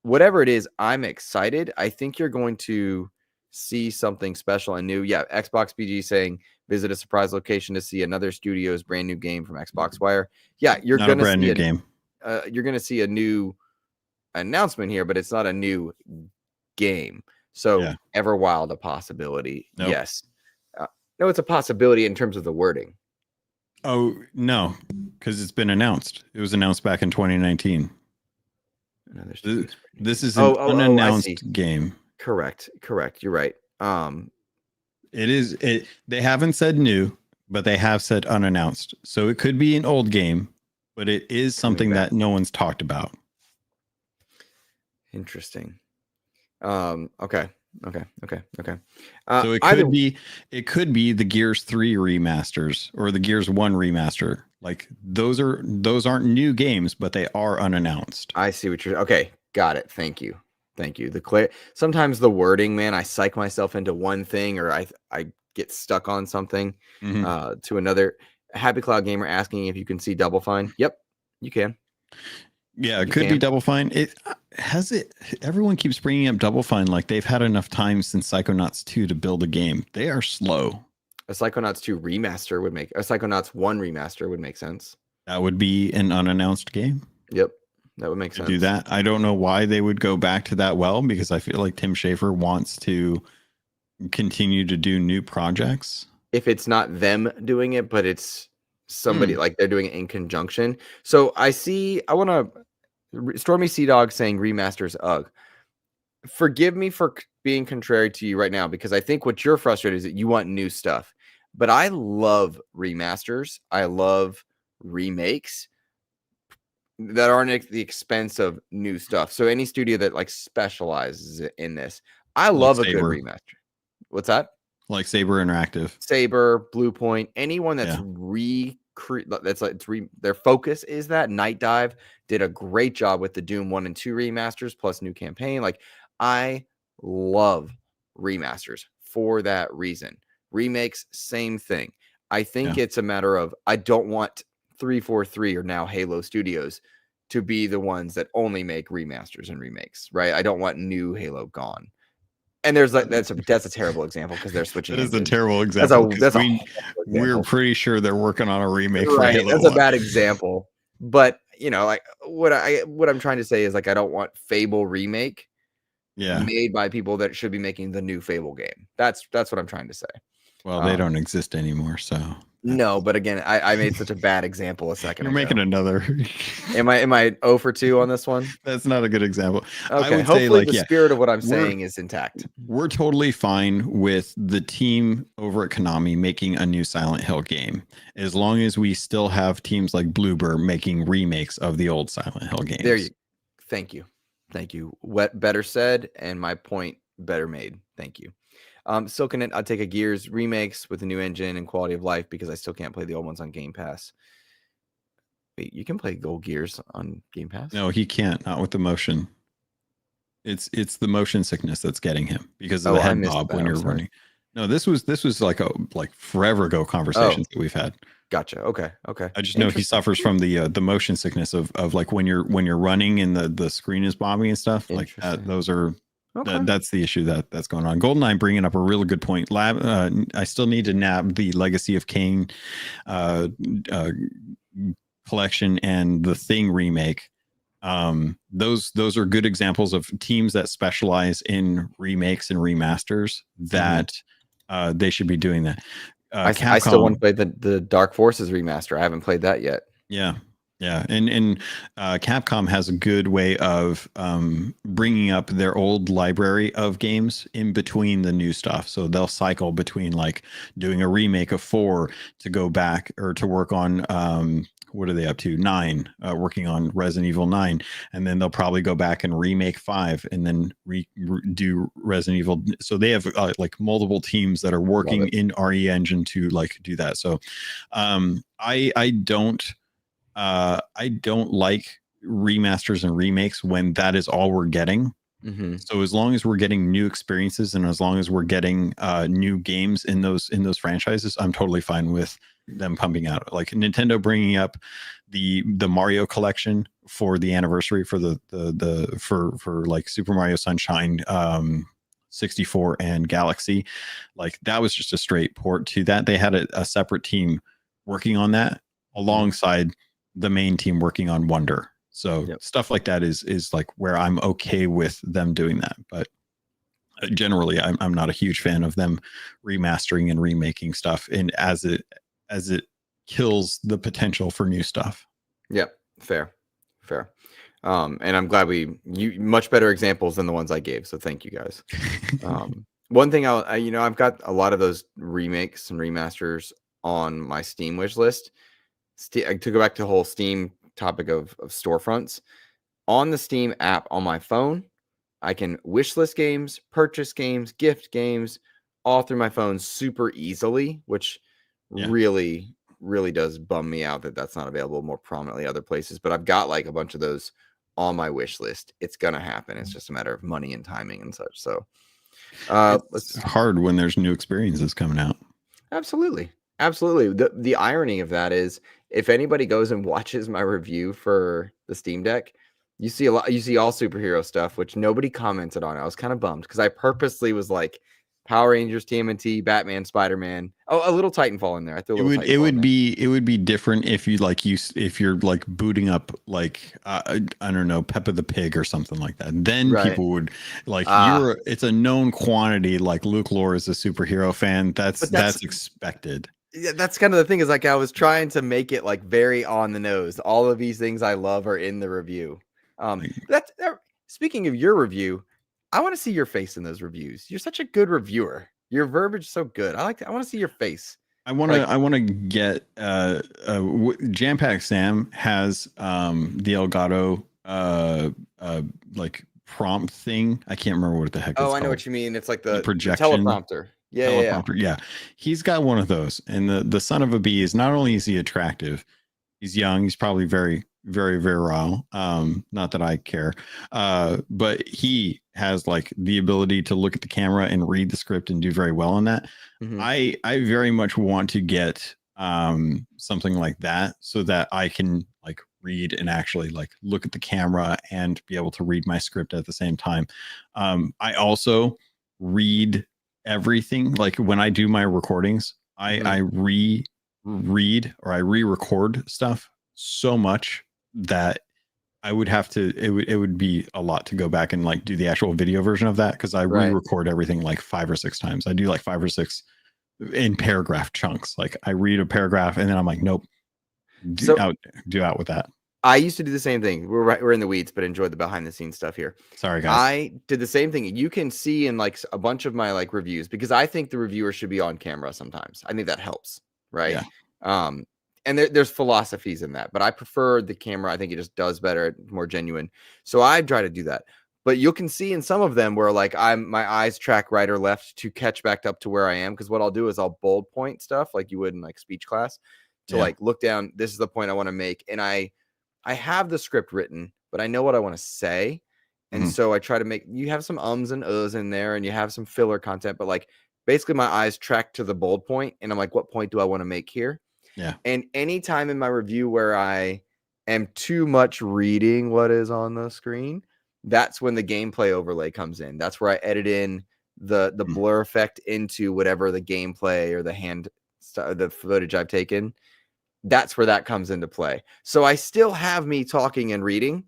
whatever it is, I'm excited. I think you're going to see something special and new. Yeah, Xbox BG saying visit a surprise location to see another studio's brand new game from Xbox Wire. Yeah, you're going to see new game. You're going to see a new announcement here, but it's not a new game. So Everwild, a possibility. Nope. Yes. No, it's a possibility in terms of the wording. Oh, no, because it's been announced. It was announced back in 2019. This is an unannounced game. Correct. You're right. They haven't said new, but they have said unannounced. So it could be an old game, but it is something that no one's talked about. Interesting. Okay. So it could be the Gears 3 remasters or the Gears 1 remaster. Like those aren't new games, but they are unannounced. I see what you're. Okay, got it. Thank you. Sometimes the wording, man, I psych myself into one thing, or I get stuck on something to another. Happy Cloud Gamer asking if you can see Double Fine. Yep, you can. Yeah, it could be Double Fine. Everyone keeps bringing up Double Fine like they've had enough time since Psychonauts 2 to build a game. They are slow. A Psychonauts 2 remaster would make a Psychonauts 1 remaster would make sense. That would be an unannounced game. Yep, that would make sense. Do that. I don't know why they would go back to that well, because I feel like Tim Schafer wants to continue to do new projects. If it's not them doing it, but it's somebody like they're doing it in conjunction. So I want to Stormy Sea Dog saying remasters ugh. Forgive me for being contrary to you right now, because I think what you're frustrated is that you want new stuff. But I love remasters. I love remakes that aren't at the expense of new stuff. So any studio that like specializes in this, I love a good remaster. What's that? Like Saber Interactive, Saber, Bluepoint, anyone that's their focus is that. Night Dive did a great job with the Doom 1 and 2 remasters plus new campaign. Like I love remasters for that reason. Remakes, same thing. I think it's a matter of I don't want 343 or now Halo Studios to be the ones that only make remasters and remakes, right? I don't want new Halo gone. And there's like that's a terrible example because they're switching. That is a terrible example. We're pretty sure they're working on a remake for Halo. That's a bad example. But you know, like what I'm trying to say is like I don't want Fable remake made by people that should be making the new Fable game. That's what I'm trying to say. Well, they don't exist anymore, so no. But again, I made such a bad example a second you're ago. making another. Am I 0 for 2 on this one? That's not a good example. I Okay. would say, Hopefully, like, the yeah, spirit of what I'm saying is intact. we're totally fine with the team over at Konami making a new Silent Hill game, as long as we still have teams like Bloober making remakes of the old Silent Hill games. There you. Thank you. What better said, and my point better made. Thank you. Silken, I'll take a Gears remakes with a new engine and quality of life because I still can't play the old ones on Game Pass. Wait, you can play Gold Gears on Game Pass? No, he can't. Not with the motion. It's the motion sickness that's getting him because of the head bob when you're running. No, this was like forever ago conversations that we've had. Gotcha. Okay. I just know he suffers from the motion sickness of like when you're running and the screen is bobbing and stuff like that. Those are that's the issue that's going on. GoldenEye bringing up a really good point. I still need to nab the Legacy of Kain collection and the Thing remake. Those are good examples of teams that specialize in remakes and remasters that they should be doing that. I still want to play the Dark Forces remaster. I haven't played that yet. Yeah. And Capcom has a good way of bringing up their old library of games in between the new stuff. So they'll cycle between like doing a remake of 4 to go back or to work on what are they up to? 9, working on Resident Evil 9, and then they'll probably go back and remake 5, and then do Resident Evil. So they have like multiple teams that are working in RE Engine to like do that. So I don't like remasters and remakes when that is all we're getting. So as long as we're getting new experiences and as long as we're getting new games in those franchises, I'm totally fine with them pumping out. Like Nintendo bringing up the Mario collection for the anniversary for for like Super Mario Sunshine 64 and Galaxy. Like that was just a straight port to that. They had a separate team working on that alongside the main team working on Wonder. So stuff like that is like where I'm okay with them doing that. But generally, I'm not a huge fan of them remastering and remaking stuff, and as it kills the potential for new stuff. Yep, fair. And I'm glad you much better examples than the ones I gave. So thank you guys. One thing I've got a lot of those remakes and remasters on my Steam wish list. To go back to the whole Steam topic of storefronts, on the Steam app on my phone, I can wish list games, purchase games, gift games, all through my phone super easily, which really does bum me out that that's not available more prominently other places. But I've got like a bunch of those on my wish list. It's gonna happen. It's just a matter of money and timing and such. So it's hard when there's new experiences coming out. Absolutely. The irony of that is, if anybody goes and watches my review for the Steam Deck, you see all superhero stuff, which nobody commented on. I was kind of bummed because I purposely was like Power Rangers, TMNT, Batman, Spider-Man. Oh, a little Titanfall in there. I threw it would be different if you're like booting up like I don't know, Peppa the Pig or something like that. Then people would like it's a known quantity. Like Luke Lohr is a superhero fan. That's expected. Yeah, that's kind of the thing, is like I was trying to make it like very on the nose. All of these things I love are in the review. Speaking of your review, I want to see your face in those reviews. You're such a good reviewer. Your verbiage is so good. I want to see your face. I want to get Jam Pack Sam has the Elgato like prompt thing. I can't remember what the heck it's called. I know what you mean. It's like the projection teleprompter. Yeah. He's got one of those, and the son of a bee is not only is he attractive, he's young, he's probably very, very, very raw. Not that I care, but he has like the ability to look at the camera and read the script and do very well on that. I very much want to get something like that so that I can like read and actually like look at the camera and be able to read my script at the same time. I also read everything. Like when I do my recordings, I reread or I re-record stuff so much that I would have to, it would be a lot to go back and like do the actual video version of that, because I re-record everything like 5 or 6 times. I do like 5 or 6 in paragraph chunks. Like I read a paragraph and then I'm like, nope, do out with that. I used to do the same thing. We're in the weeds, but enjoy the behind the scenes stuff here. Sorry, guys. I did the same thing. You can see in like a bunch of my like reviews, because I think the reviewer should be on camera sometimes. I think that helps, right? Yeah. And there's philosophies in that, but I prefer the camera. I think it just does better, more genuine. So I try to do that. But you can see in some of them where like my eyes track right or left to catch back up to where I am. Because what I'll do is I'll bold point stuff like you would in like speech class to like look down. This is the point I want to make, and I have the script written, but I know what I want to say. And so I try to make, you have some ums and uhs in there and you have some filler content, but like basically my eyes track to the bold point and I'm like, what point do I want to make here? Yeah. And anytime in my review where I am too much reading what is on the screen, that's when the gameplay overlay comes in. That's where I edit in the blur effect into whatever the gameplay or the footage I've taken. That's where that comes into play. So I still have me talking and reading,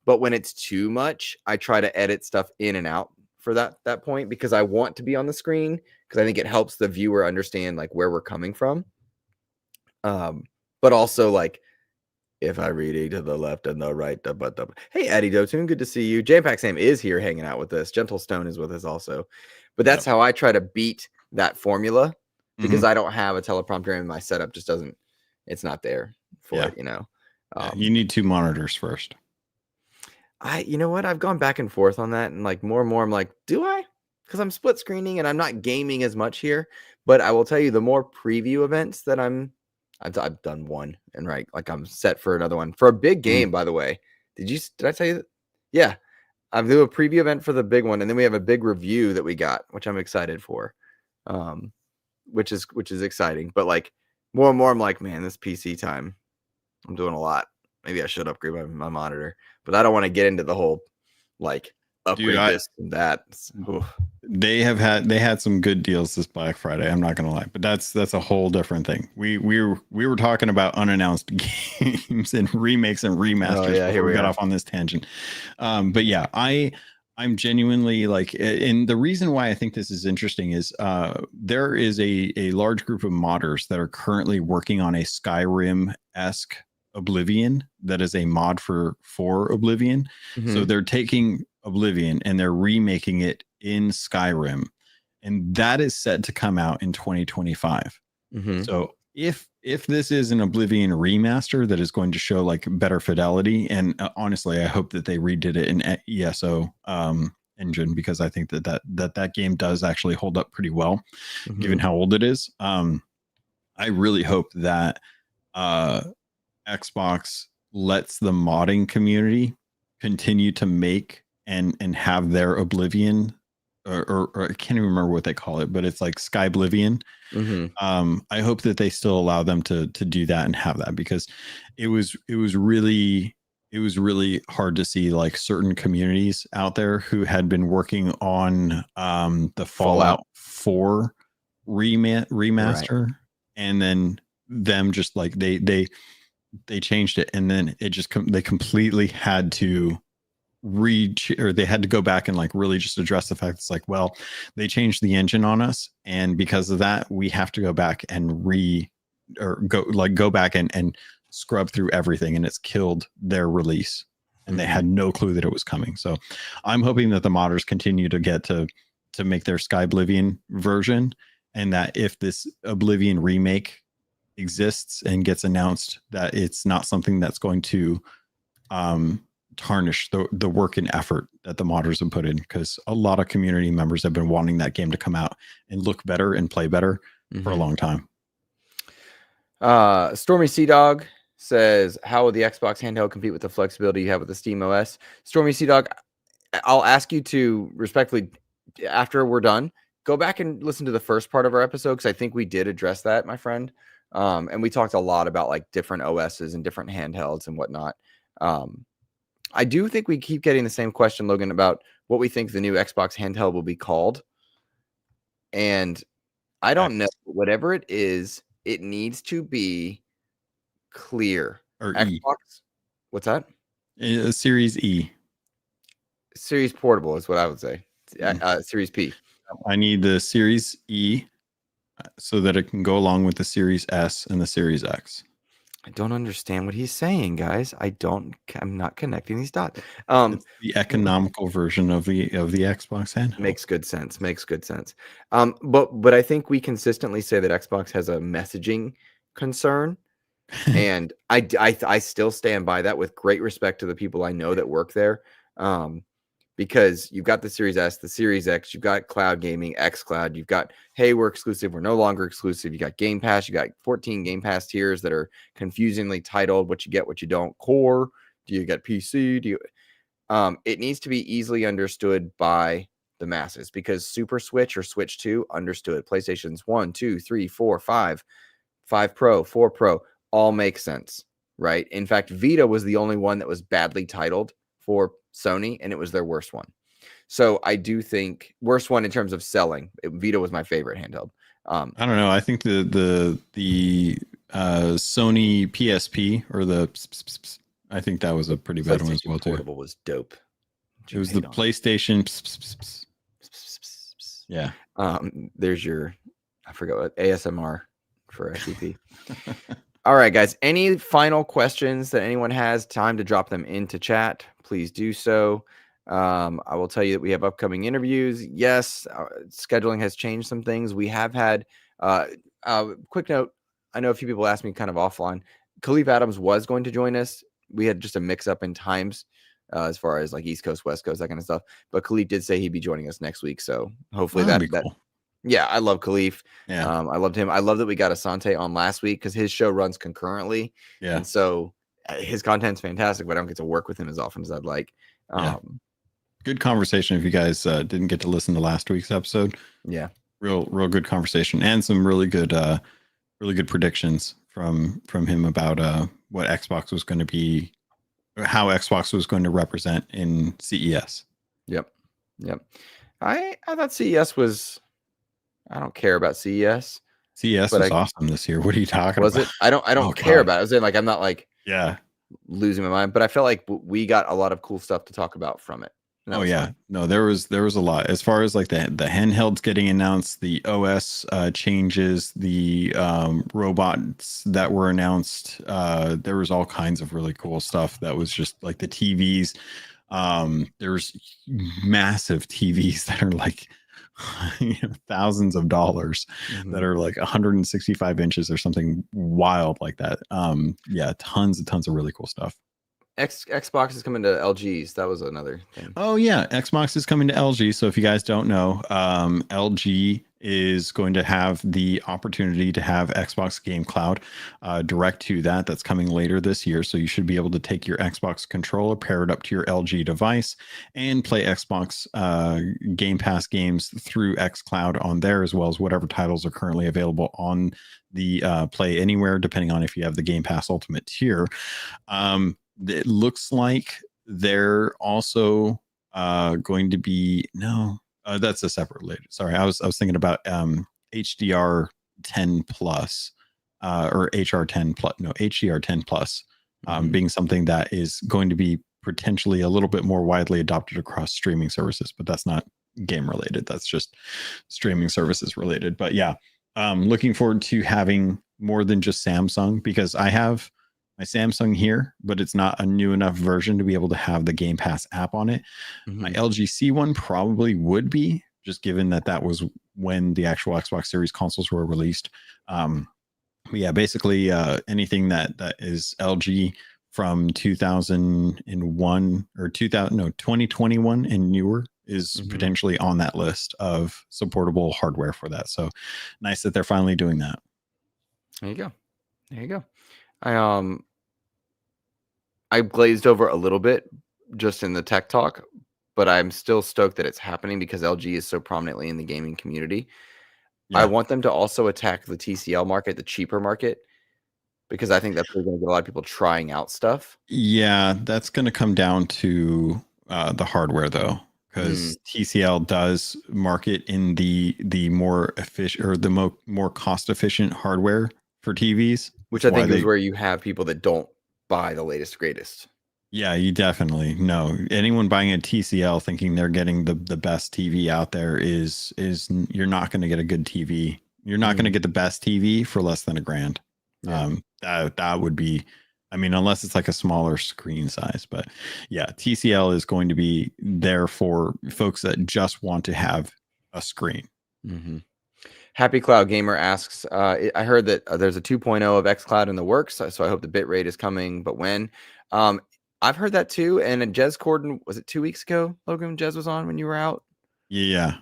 but when it's too much, I try to edit stuff in and out for that point, because I want to be on the screen, because I think it helps the viewer understand like where we're coming from. But also like if I read to the left and the right, hey Eddie Dotun, good to see you. Jampack Sam is here hanging out with us. Gentle Stone is with us also. But that's how I try to beat that formula, because I don't have a teleprompter and my setup just doesn't. It's not there for it, you know. You need 2 monitors first. You know what? I've gone back and forth on that, and like more and more, I'm like, do I? Because I'm split screening and I'm not gaming as much here. But I will tell you, the more preview events that I've done one, and right, like I'm set for another one for a big game. By the way, did I tell you that? Yeah, I've do a preview event for the big one, and then we have a big review that we got, which I'm excited for, which is exciting. But like more and more, I'm like, man, this PC time, I'm doing a lot. Maybe I should upgrade my monitor, but I don't want to get into the whole like upgrade this and that. They had some good deals this Black Friday. I'm not gonna lie, but that's a whole different thing. We were talking about unannounced games and remakes and remasters before we got off on this tangent. But yeah, I'm genuinely like, and the reason why I think this is interesting is there is a large group of modders that are currently working on a Skyrim-esque Oblivion that is a mod for Oblivion. So they're taking Oblivion and they're remaking it in Skyrim, and that is set to come out in 2025. So if this is an Oblivion remaster that is going to show like better fidelity, and honestly I hope that they redid it in ESO engine, because I think that game does actually hold up pretty well given how old it is. I really hope that Xbox lets the modding community continue to make and have their Oblivion, or I can't even remember what they call it, but it's like Sky Oblivion. I hope that they still allow them to do that and have that, because it was really hard to see like certain communities out there who had been working on the Fallout 4 remaster, and then them just like they changed it, and then it just they completely had to they had to go back and like really just address the fact it's like, well, they changed the engine on us, and because of that we have to go back and go back and scrub through everything, and it's killed their release, and they had no clue that it was coming. So I'm hoping that the modders continue to get to make their Sky Oblivion version, and that if this Oblivion remake exists and gets announced, that it's not something that's going to tarnish the work and effort that the modders have put in, because a lot of community members have been wanting that game to come out and look better and play better for a long time. Stormy Sea Dog says, how will the Xbox handheld compete with the flexibility you have with the Steam OS? Stormy Sea Dog, I'll ask you to respectfully, after we're done, go back and listen to the first part of our episode, because I think we did address that, my friend. And we talked a lot about like different OSs and different handhelds and whatnot. I do think we keep getting the same question, Logan, about what we think the new Xbox handheld will be called. And I don't know. Whatever it is, it needs to be clear. Or Xbox. E. What's that? Series E. Series Portable is what I would say. Series P. I need the Series E. so that it can go along with the Series S and the Series X. I don't understand what he's saying, guys. I'm not connecting these dots. It's the economical version of the Xbox handheld. Makes good sense. Makes good sense. But I think we consistently say that Xbox has a messaging concern, and I still stand by that with great respect to the people I know that work there. Because you've got the Series S, the Series X, you've got cloud gaming, X Cloud, you've got, hey, we're exclusive, we're no longer exclusive. You got Game Pass, you got 14 Game Pass tiers that are confusingly titled what you get, what you don't. Core, do you get PC? Do you? It needs to be easily understood by the masses, because Super Switch or Switch 2 understood. PlayStation's 1, 2, 3, 4, 5, 5 Pro, 4 Pro, all make sense, right? In fact, Vita was the only one that was badly titled for Sony, and it was their worst one. So I do think worst one in terms of selling. Vita was my favorite handheld. I don't know. I think the Sony PSP or I think that was a pretty bad one as well too. Portable was dope. It was the PlayStation. Yeah. There's your, I forgot what, ASMR for XEP. All right, guys. Any final questions that anyone has? Time to drop them into chat. Please do so. I will tell you that we have upcoming interviews. Yes, scheduling has changed some things. We have had quick note. I know a few people asked me kind of offline. Khalif Adams was going to join us. We had just a mix up in times as far as like East Coast, West Coast, that kind of stuff. But Khalif did say he'd be joining us next week. So hopefully that'd be cool. Yeah, I love Khalif. Yeah. I loved him. I love that we got Asante on last week because his show runs concurrently. Yeah. And so his content's fantastic, but I don't get to work with him as often as I'd like. Good conversation. If you guys didn't get to listen to last week's episode, real good conversation and some really good predictions from him about what Xbox was going to be, how Xbox was going to represent in CES. Yep. I thought CES was. I don't care about CES. CES was awesome this year. What are you talking about? Was it? I don't care about it. I was saying, like, I'm not like losing my mind, but I felt like we got a lot of cool stuff to talk about from it. Oh yeah, fun. No, there was a lot as far as like the handhelds getting announced, the OS changes, the robots that were announced. There was all kinds of really cool stuff that was just like the TVs. There's massive TVs that are like thousands of dollars that are like 165 inches or something wild like that. Tons of really cool stuff. Xbox is coming to LGs. That was another thing. Oh yeah, Xbox is coming to LG. So if you guys don't know, LG is going to have the opportunity to have Xbox Game Cloud direct to that. That's coming later this year. So you should be able to take your Xbox controller, pair it up to your LG device, and play Xbox Game Pass games through xCloud on there, as well as whatever titles are currently available on the Play Anywhere, depending on if you have the Game Pass Ultimate tier. It looks like they're also going to be that's a separate later. Sorry, I was thinking about HDR 10 plus or HR10 plus. No, HDR10 plus being something that is going to be potentially a little bit more widely adopted across streaming services, but that's not game related. That's just streaming services related. But yeah, looking forward to having more than just Samsung, because I have my Samsung here, but it's not a new enough version to be able to have the Game Pass app on it. My LG C1 probably would be, just given that was when the actual Xbox Series consoles were released. But yeah, basically anything that is LG from 2001 or 2021 and newer is potentially on that list of supportable hardware for that. So nice that they're finally doing that. There you go. I glazed over a little bit just in the tech talk, but I'm still stoked that it's happening because LG is so prominently in the gaming community. I want them to also attack the TCL market, the cheaper market, because I think that's going to get a lot of people trying out stuff. Yeah, that's going to come down to the hardware though, because TCL does market in the more efficient or the more cost efficient hardware for TVs, which I think is where you have people that don't buy the latest greatest. Yeah, you definitely know. Anyone buying a TCL thinking they're getting the best TV out there is you're not going to get a good TV You're not going to get the best TV for less than $1,000. Yeah. That would be, I mean, unless it's like a smaller screen size, but yeah, TCL is going to be there for folks that just want to have a screen. Happy Cloud Gamer asks, I heard that there's a 2.0 of xCloud in the works, so I hope the bitrate is coming, but when? I've heard that too, and Jez Corden, was it 2 weeks ago, Logan, Jez was on when you were out? Yeah.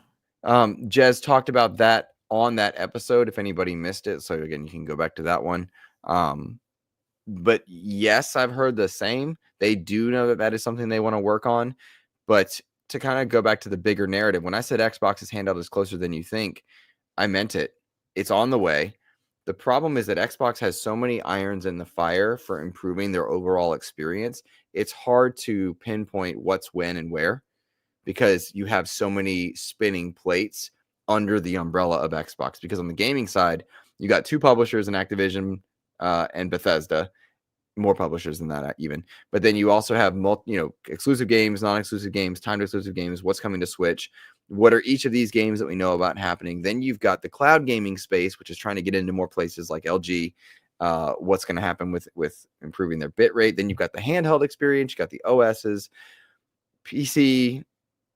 Jez talked about that on that episode, if anybody missed it, so again, you can go back to that one. But yes, I've heard the same. They do know that is something they want to work on, but to kind of go back to the bigger narrative, when I said Xbox's handheld is closer than you think, I meant it. It's on the way. The problem is that Xbox has so many irons in the fire for improving their overall experience. It's hard to pinpoint what's when and where because you have so many spinning plates under the umbrella of Xbox. Because on the gaming side, you got 2 publishers in Activision and Bethesda, more publishers than that even. But then you also have exclusive games, non-exclusive games, timed exclusive games, what's coming to Switch. What are each of these games that we know about happening? Then you've got the cloud gaming space, which is trying to get into more places like LG. What's going to happen with improving their bit rate? Then you've got the handheld experience. You got the OSs, PC,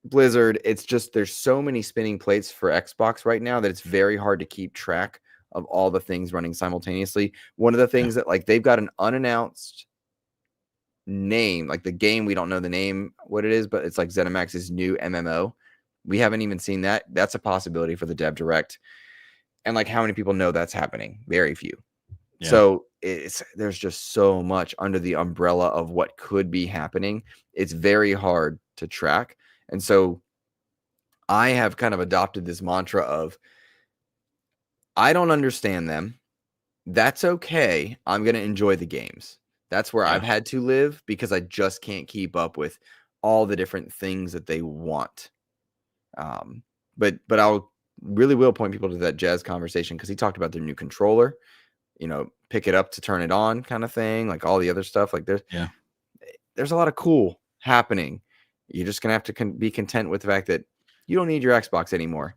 Blizzard. It's just there's so many spinning plates for Xbox right now that it's very hard to keep track of all the things running simultaneously. One of the things that like they've got an unannounced name, like the game, we don't know the name, what it is, but it's like ZeniMax's new MMO. We haven't even seen that. That's a possibility for the Dev Direct. And like how many people know that's happening? Very few. Yeah. So there's just so much under the umbrella of what could be happening. It's very hard to track. And so I have kind of adopted this mantra of I don't understand them. That's okay. I'm going to enjoy the games. That's where I've had to live because I just can't keep up with all the different things that they want. But I'll really will point people to that Jazz conversation because he talked about their new controller, pick it up to turn it on kind of thing, like all the other stuff. Like there's a lot of cool happening. You're just going to have to be content with the fact that you don't need your Xbox anymore.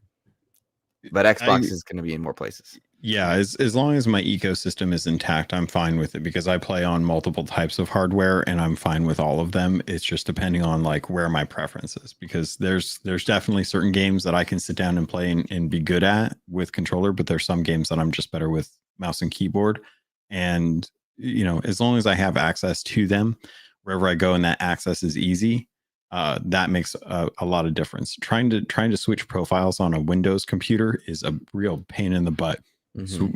But Xbox is going to be in more places. Yeah, as long as my ecosystem is intact, I'm fine with it because I play on multiple types of hardware and I'm fine with all of them. It's just depending on like where my preference is because there's definitely certain games that I can sit down and play and be good at with controller, but there's some games that I'm just better with mouse and keyboard. And as long as I have access to them wherever I go and that access is easy, that makes a lot of difference. Trying to switch profiles on a Windows computer is a real pain in the butt. So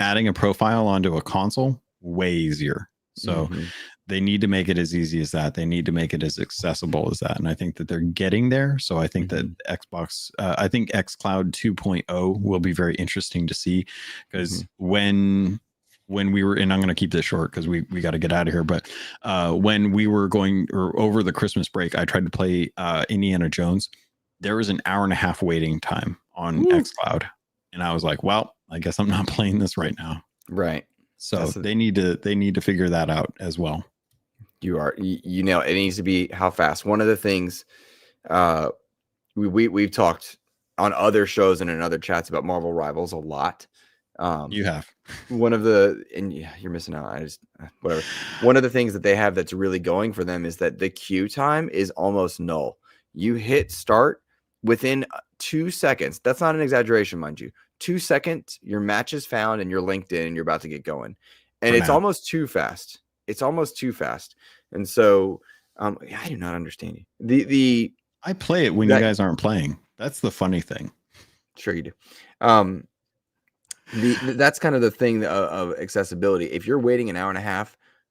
adding a profile onto a console, way easier. So they need to make it as easy as that. They need to make it as accessible as that. And I think that they're getting there. So I think that Xbox, I think xCloud 2.0 will be very interesting to see because when we were, and I'm going to keep this short because we got to get out of here. But when we were going or over the Christmas break, I tried to play Indiana Jones. There was an 1.5 hour waiting time on xCloud. And I was like, well, I guess I'm not playing this right now. Right. So they need to figure that out as well. You know, it needs to be how fast. One of the things we've talked on other shows and in other chats about Marvel Rivals a lot. You have and you're missing out. Whatever. One of the things that they have that's really going for them is that the queue time is almost null. You hit start within 2 seconds. That's not an exaggeration, mind you. 2 seconds, your match is found and you're linked in and you're about to get going. And it's almost too fast. It's almost too fast. And so I do not understand you. I play it when you guys aren't playing. That's the funny thing. Sure you do. That's kind of the thing of accessibility. If you're waiting 1.5 hours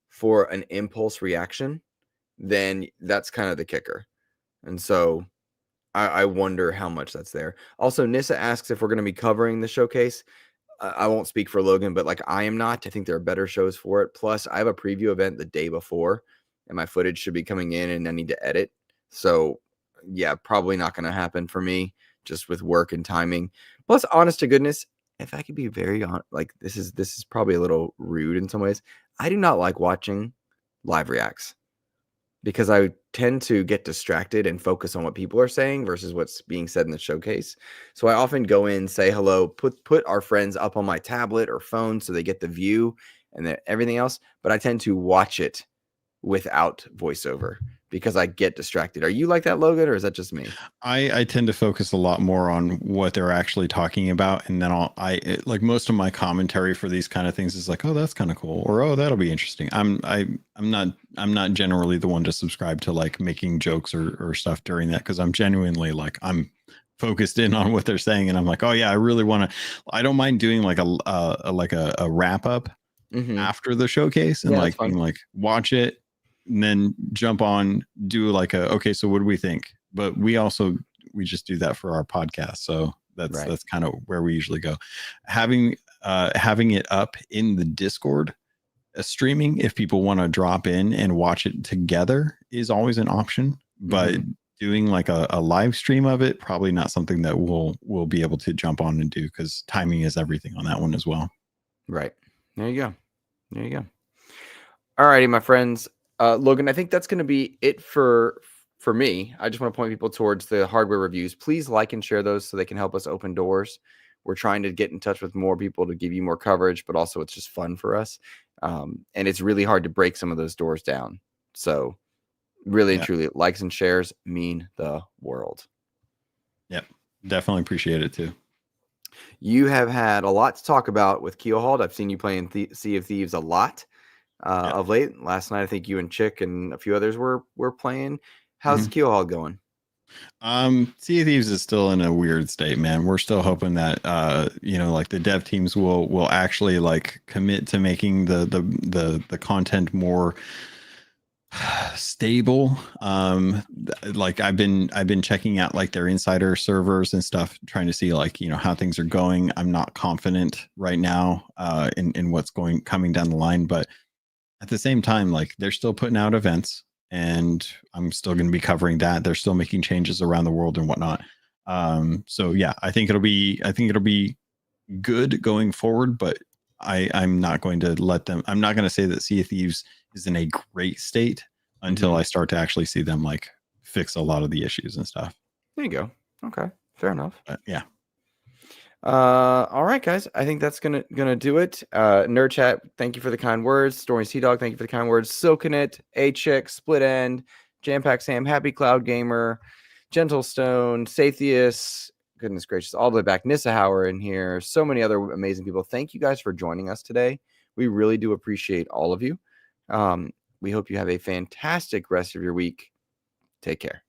for an impulse reaction, then that's kind of the kicker. And so I wonder how much that's there. Also, Nissa asks if we're going to be covering the showcase. I won't speak for Logan, but like I am not. I think there are better shows for it. Plus, I have a preview event the day before, and my footage should be coming in, and I need to edit. So, yeah, probably not going to happen for me, just with work and timing. Plus, honest to goodness, if I could be very honest, like this is probably a little rude in some ways. I do not like watching live reacts. because I tend to get distracted and focus on what people are saying versus what's being said in the showcase. So I often go in, say hello, put our friends up on my tablet or phone so they get the view and everything else. But I tend to watch it without voiceover because I get distracted. Are you like that, Logan, or is that just me? I tend to focus a lot more on what they're actually talking about, and then like most of my commentary for these kind of things is like, oh, that's kind of cool, or oh, that'll be interesting. I'm not generally the one to subscribe to like making jokes or stuff during that, because I'm genuinely like, I'm focused in on what they're saying, and I'm like, oh yeah, I really want to. I don't mind doing like a wrap up after the showcase, and like being like, watch it and then jump on, do like okay, so what do we think? But we just do that for our podcast, so that's kind of where we usually go. Having it up in the Discord, streaming, if people want to drop in and watch it together, is always an option. But doing like a live stream of it, probably not something that we'll be able to jump on and do, because timing is everything on that one as well. Right. There you go. All righty, my friends. Logan, I think that's going to be it for me. I just want to point people towards the hardware reviews. Please like and share those so they can help us open doors. We're trying to get in touch with more people to give you more coverage, but also it's just fun for us. And it's really hard to break some of those doors down. So really and truly, likes and shares mean the world. Yep. Definitely appreciate it too. You have had a lot to talk about with Keelhauled. I've seen you playing Sea of Thieves a lot of late. Last night, I think you and Chick and a few others were playing. How's Keelhauled going? Sea of Thieves is still in a weird state, man. We're still hoping that like the dev teams will actually like commit to making the content more stable. Like I've been checking out like their insider servers and stuff, trying to see like how things are going. I'm not confident right now in what's coming down the line, but at the same time, like they're still putting out events, and I'm still going to be covering that. They're still making changes around the world and whatnot. So yeah, I think it'll be good going forward, but I'm not going to I'm not going to say that Sea of Thieves is in a great state until I start to actually see them like fix a lot of the issues and stuff. There you go. Okay, fair enough. Yeah. All right, guys. I think that's gonna do it. Nerd Chat, thank you for the kind words. Story Sea Dog, thank you for the kind words. Silkenit, A Chick, Split End, Jam Pack Sam, Happy Cloud Gamer, Gentle Stone, Sathius, goodness gracious, all the way back. Nissahauer in here. So many other amazing people. Thank you guys for joining us today. We really do appreciate all of you. We hope you have a fantastic rest of your week. Take care.